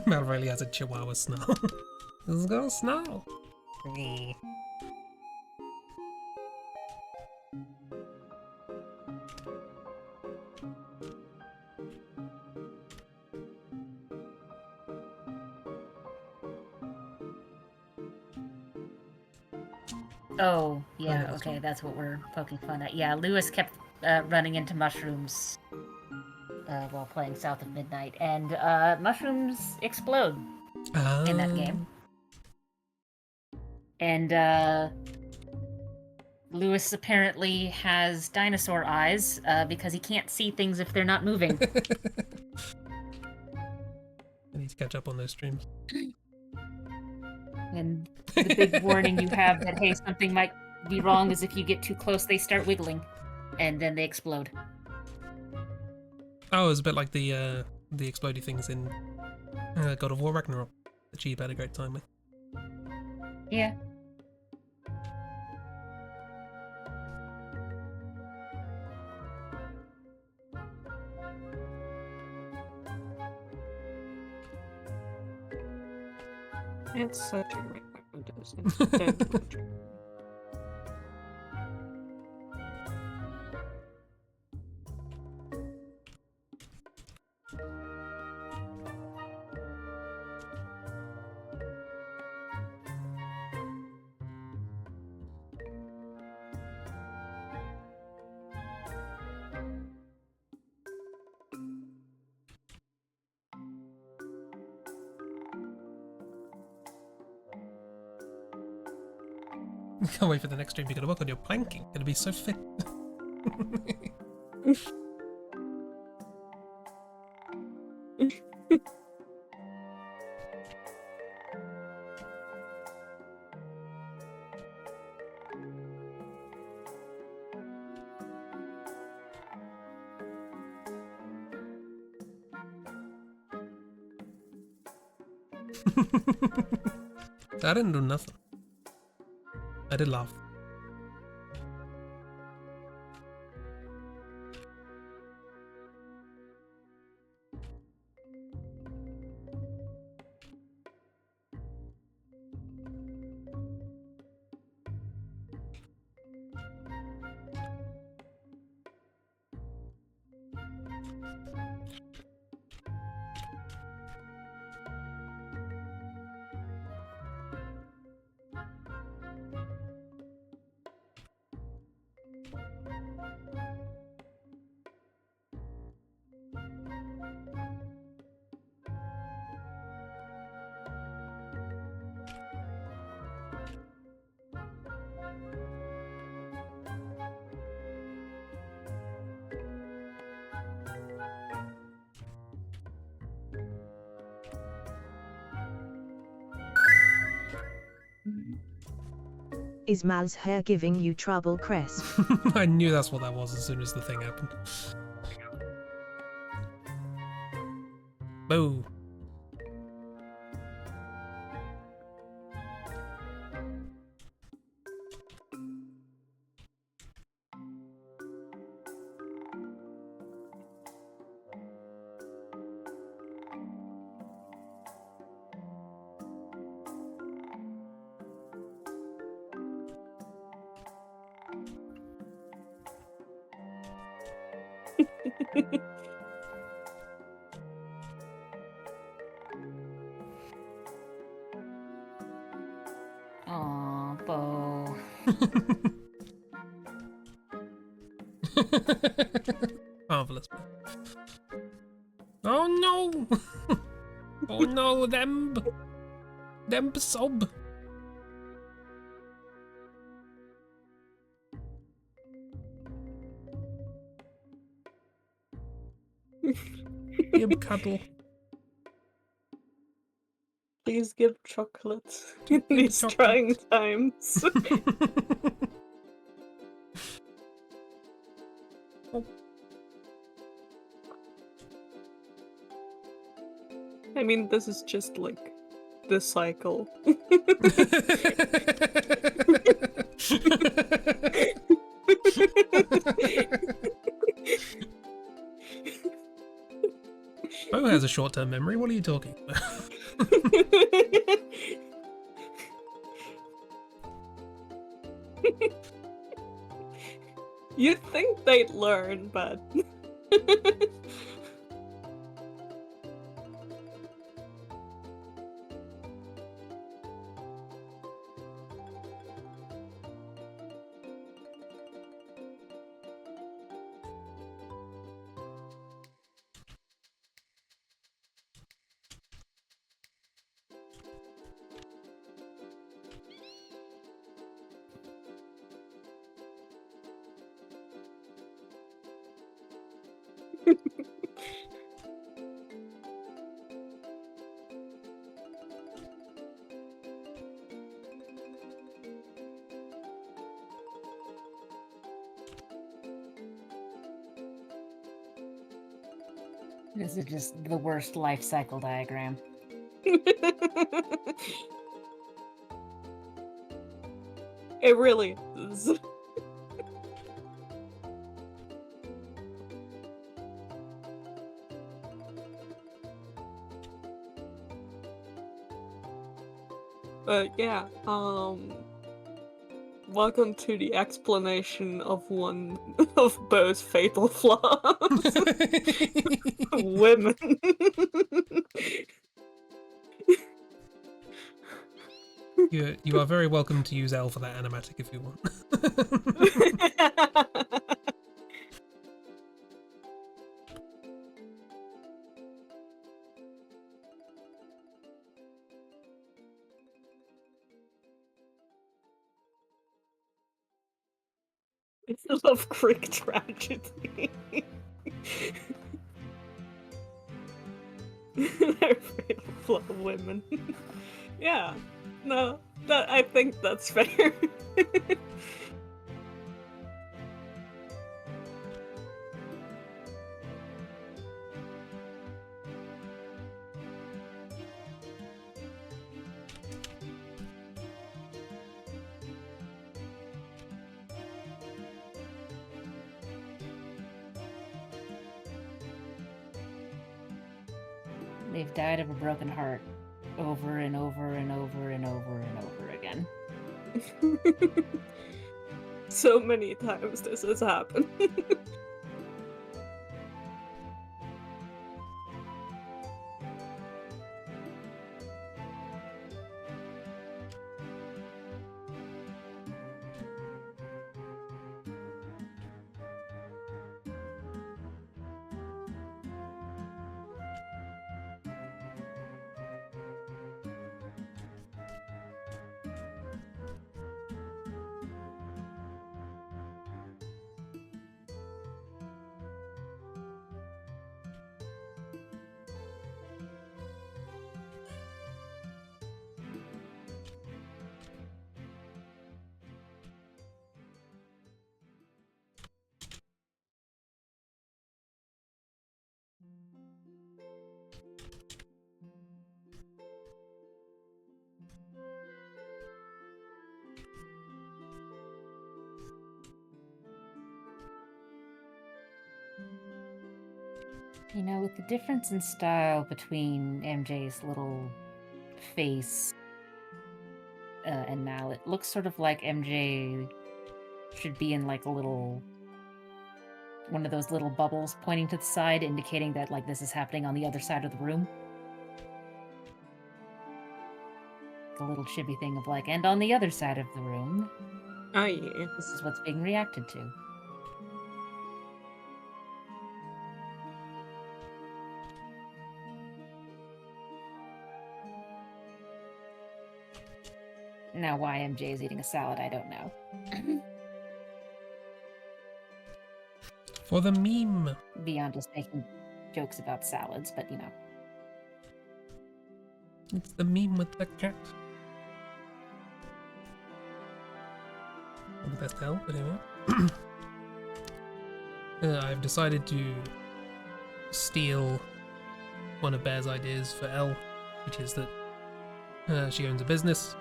Malvolio has a chihuahua snarl. This is gonna snarl. Oh, yeah, that's okay, fine. that's what we're poking fun at. Yeah, Lewis kept running into mushrooms while playing South of Midnight, and mushrooms explode in that game. And Lewis apparently has dinosaur eyes because he can't see things if they're not moving. I need to catch up on those streams. And the big warning you have that, hey, something might be wrong is if you get too close, they start wiggling, and then they explode. Oh, it's a bit like the explodey things in God of War Ragnarok that Chib had a great time with. Yeah. It's such a great windows. Can't wait for the next stream. You're gonna work on your planking. You're gonna be so fit. I didn't do nothing. I did laugh. Is Mal's hair giving you trouble, Chris? I knew that's what that was as soon as the thing happened. Beau. Aw, Beau. Marvelous. Oh no! Oh no, them sob. Gib cuddle. Please give chocolate in these chocolate. trying times. I mean, this is just like the cycle. Beau has a short-term memory. What are you talking about? You'd think they'd learn, but... This is just the worst life cycle diagram. It really is. But yeah, welcome to the explanation of one of Beau's fatal flaws. Women. You are very welcome to use L for that animatic if you want. I love Greek tragedy. They're fatal flaw women. Yeah, no, I think that's fair. They've died of a broken heart over and over and over and over and over again. So many times this has happened. You know, with the difference in style between MJ's little face and Mal, it looks sort of like MJ should be in like a little one of those little bubbles pointing to the side, indicating that like this is happening on the other side of the room. The little chibi thing of like, and on the other side of the room, Oh yeah. this is what's being reacted to. Now, why MJ is eating a salad, I don't know. For the meme. Beyond just making jokes about salads, but you know. It's the meme with the cat. Not the best help, but anyway. I've decided to steal one of Bear's ideas for Elle, which is that she owns a business.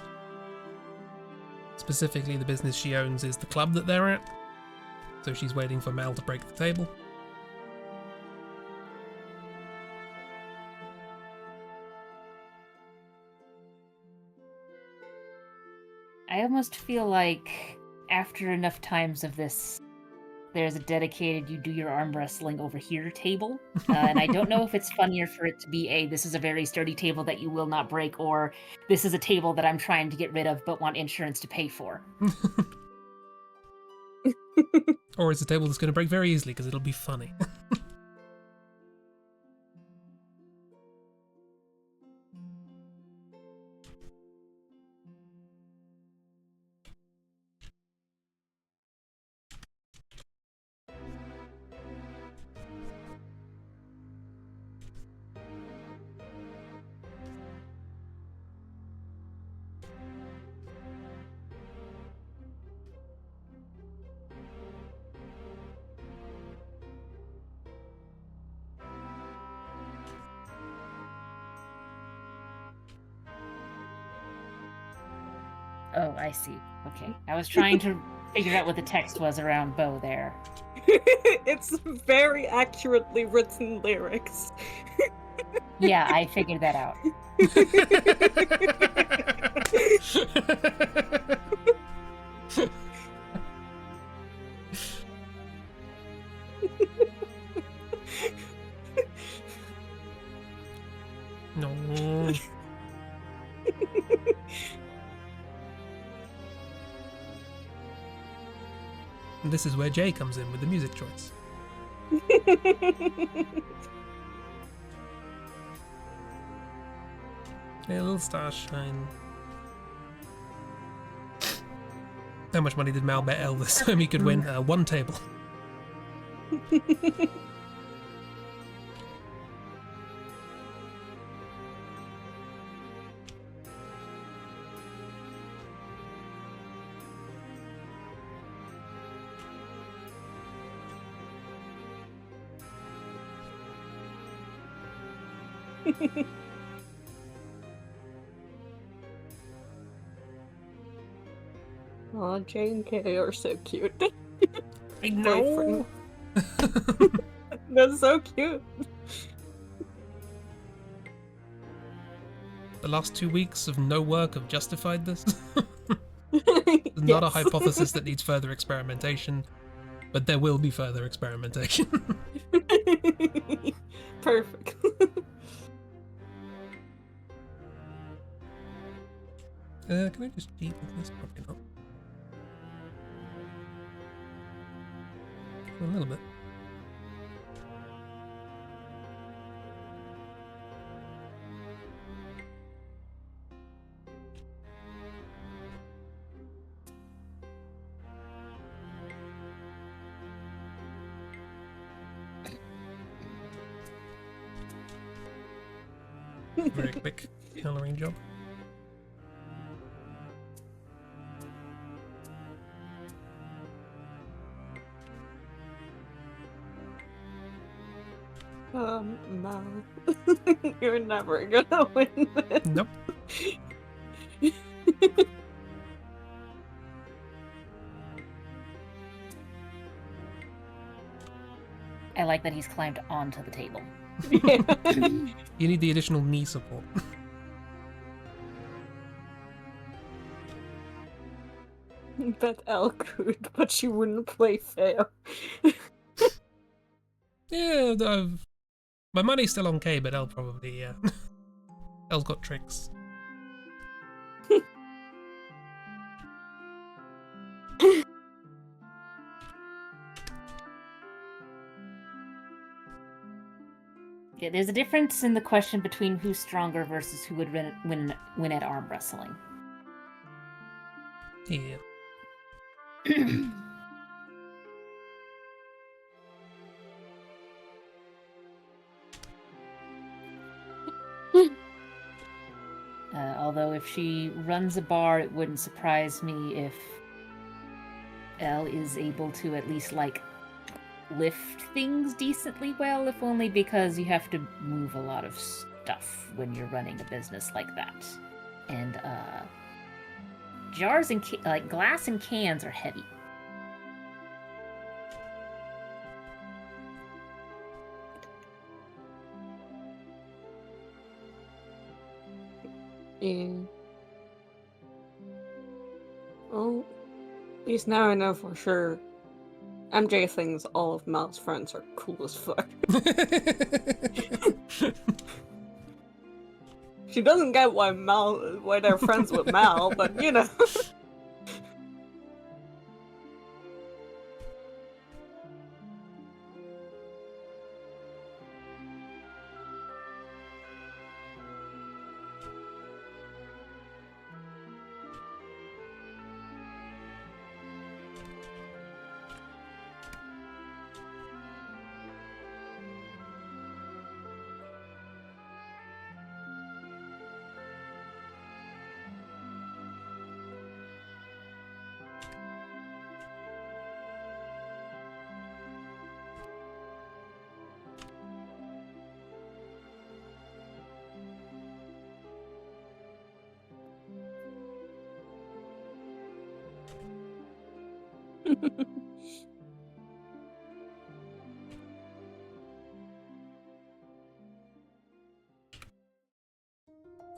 Specifically, the business she owns is the club that they're at. So she's waiting for Mel to break the table. I almost feel like after enough times of this, there's a dedicated you do your arm wrestling over here table. And I don't know if it's funnier for it to be this is a very sturdy table that you will not break, or this is a table that I'm trying to get rid of but want insurance to pay for. Or it's a table that's going to break very easily because it'll be funny. Oh, I see. Okay. I was trying to figure out what the text was around Beau there. It's very accurately written lyrics. Yeah, I figured that out. No. And this is where Jay comes in with the music choice. Yeah, a little starshine. How much money did Mal bet Elle this time he could win? One table. Aw, J and K are so cute. I know. They're so cute. The last 2 weeks of no work have justified this. It's not a hypothesis that needs further experimentation, but there will be further experimentation. Perfect. Can I just deep this? Probably not. A little bit. Very quick coloring job. No. You're never gonna win this. Nope. I like that he's climbed onto the table. Yeah. You need the additional knee support. Bet Elle could, but she wouldn't play fair. Yeah, my money's still on K, but Elle probably, yeah. Elle's got tricks. Yeah, there's a difference in the question between who's stronger versus who would win at arm wrestling. Yeah. Although if she runs a bar, it wouldn't surprise me if Elle is able to at least, like, lift things decently well, if only because you have to move a lot of stuff when you're running a business like that. And, jars and, like, glass and cans are heavy. Yeah. Well, at least now I know for sure. MJ thinks all of Mal's friends are cool as fuck. She doesn't get why they're friends with Mal, but you know.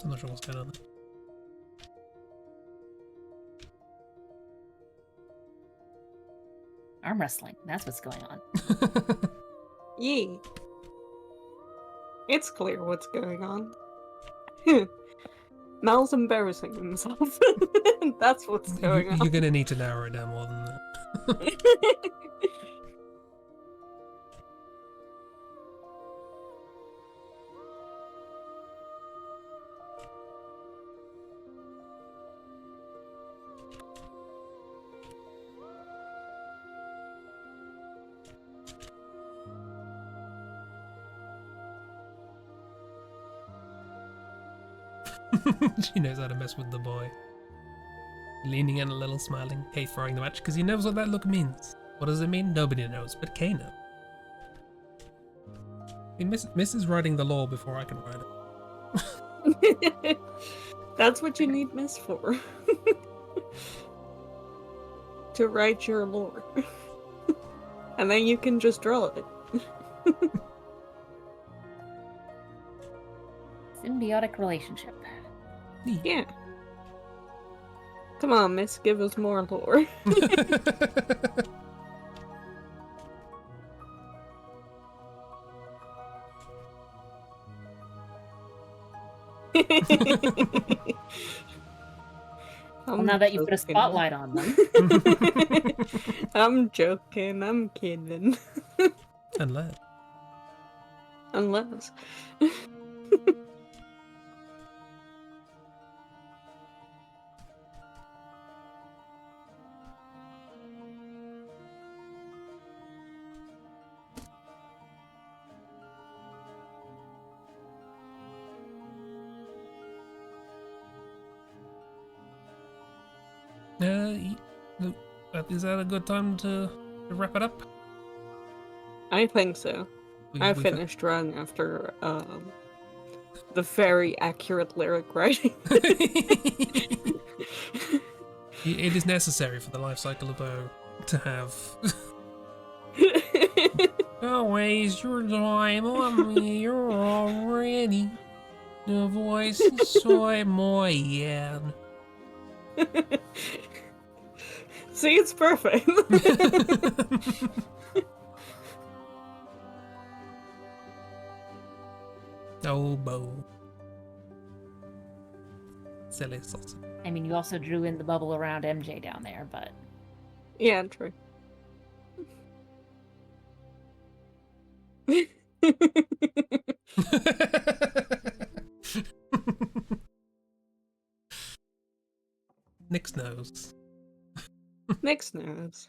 I'm not sure what's going on there. Arm wrestling, that's what's going on. Yee. It's clear what's going on. Mal's embarrassing himself. That's what's going on. You're gonna need to narrow it down more than that. She knows how to mess with the boy. Leaning in a little, smiling. Kay throwing the match because he knows what that look means. What does it mean? Nobody knows, but Kay knows. See, Miss is writing the law before I can write it. That's what you need Miss for. To write your lore. And then you can just draw it. Symbiotic relationship. Yeah. Come on, Miss, give us more lore. Well, now that you put a spotlight on them. I'm joking, I'm kidding. Unless. Unless. Is that a good time to wrap it up? I think so. I finished run after the very accurate lyric writing. It is necessary for the life cycle of Beau to have. Don't waste your time on me, you're already the voice of soy moyen. See, it's perfect. Oh, Beau. Silly sausage. I mean, you also drew in the bubble around MJ down there, but Yeah, true. Nix knows. Nix knows.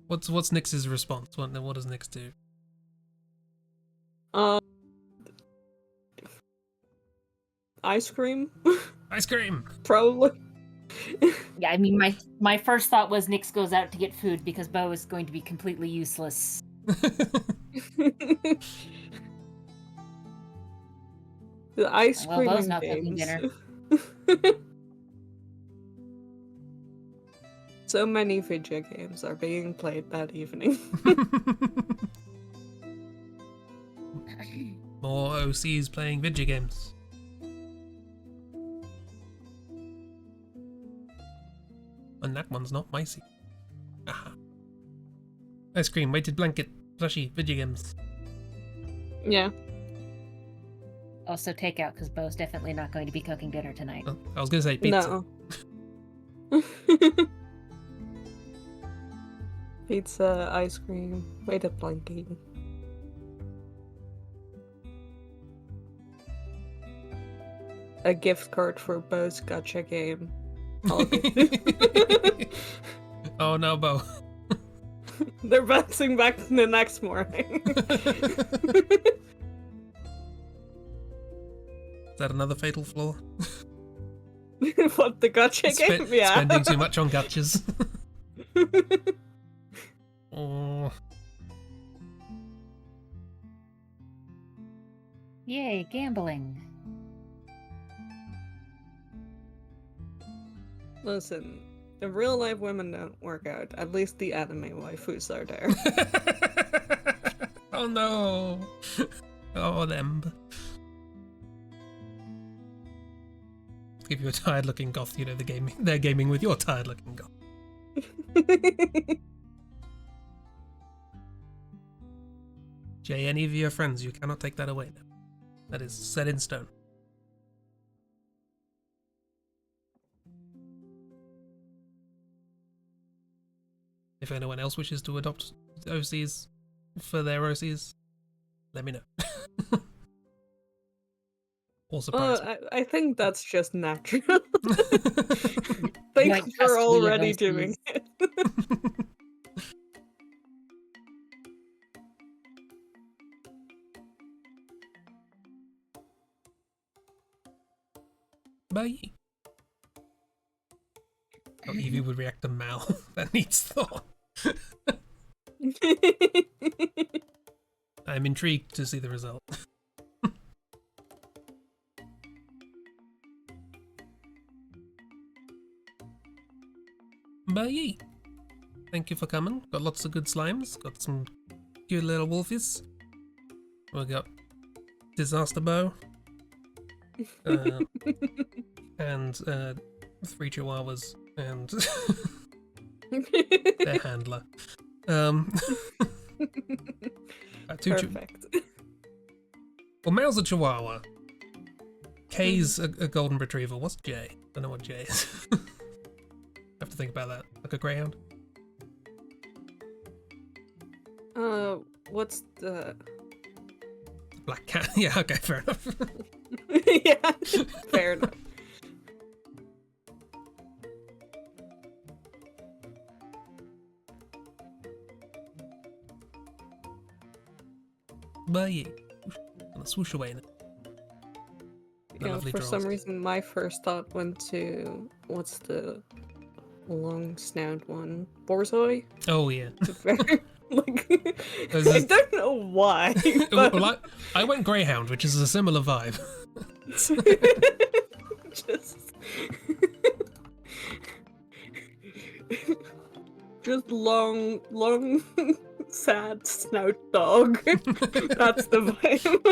What's Nix's response? What does Nix do? Ice cream? Ice cream! Probably. yeah, I mean, my first thought was Nyx goes out to get food because Beau is going to be completely useless. The ice Well, cream Beau's and not cooking games. dinner. So many video games are being played that evening. More OCs playing video games. And that one's not micey. Aha. Ice cream, weighted blanket, plushy, video games. Yeah. Also takeout because Beau's definitely not going to be cooking dinner tonight. Oh, I was gonna say pizza. No. Pizza, ice cream, weighted blanket. A gift card for Beau's gotcha game. Oh no, Beau. They're bouncing back the next morning. Is that another fatal flaw? What, the gotcha game? Yeah. Spending too much on gotchas. Oh. Yay, gambling. Listen, if real life women don't work out, at least the anime waifus are there. Oh no. Oh, them. Give you a tired looking goth, you know, they're gaming with your tired looking goth. Jay, any of your friends, you cannot take that away now. That is set in stone. If anyone else wishes to adopt OCs for their OCs, let me know. Or surprise me. I think that's just natural. Joint Thanks for custody of already OCs. doing it. Bye. How Evie would react to Mal. That needs thought. I'm intrigued to see the result. Bye. Thank you for coming. Got lots of good slimes. Got some cute little wolfies. We got Disaster Bow. And 3 chihuahuas and their handler. Perfect. Well, Mal's a chihuahua. Kay's a golden retriever. What's Jay? Don't know what Jay is. Have to think about that. Like a greyhound. What's the... Black cat. Yeah, okay, fair enough. Yeah, fair enough. Bye. Gonna swoosh away in it. The Yeah, lovely for some draws. reason my first thought went to... What's the long snout one? Borzoi? Oh yeah. Like, There's I this- don't know why, but Well, I went greyhound, which is a similar vibe. just long sad snout dog. That's the vibe.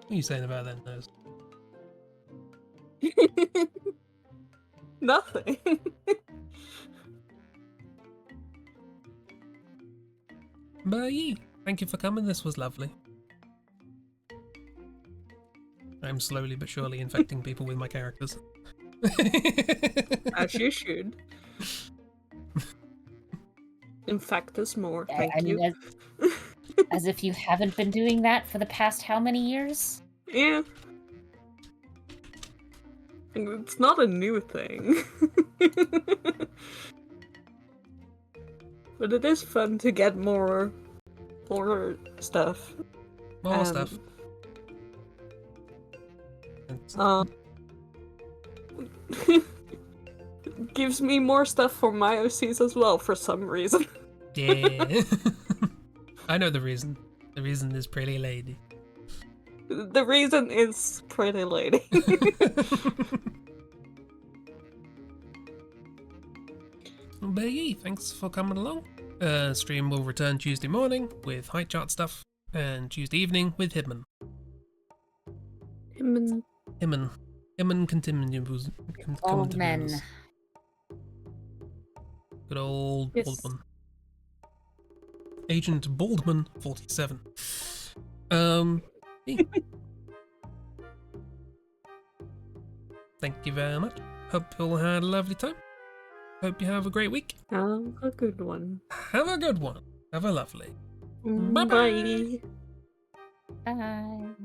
What are you saying about that nose? Nothing. Bye. Thank you for coming. This was lovely. I'm slowly but surely infecting people with my characters. As you should. Infect us more. Thank I you. mean, as if you haven't been doing that for the past how many years? Yeah. It's not a new thing. But it is fun to get more stuff. More stuff. Gives me more stuff for my OCs as well for some reason. Yeah. I know the reason. The reason is Pretty Lady. The reason is Pretty Lady. But yeah, thanks for coming along. Stream will return Tuesday morning with high chart stuff, and Tuesday evening with Hidman. Hidman continues. Old men. Good old Yes. Baldman. Agent Baldman 47. Yeah. Thank you very much. Hope you all had a lovely time. Hope you have a great week. Have a good one. Have a good one. Have a lovely. Bye. Bye.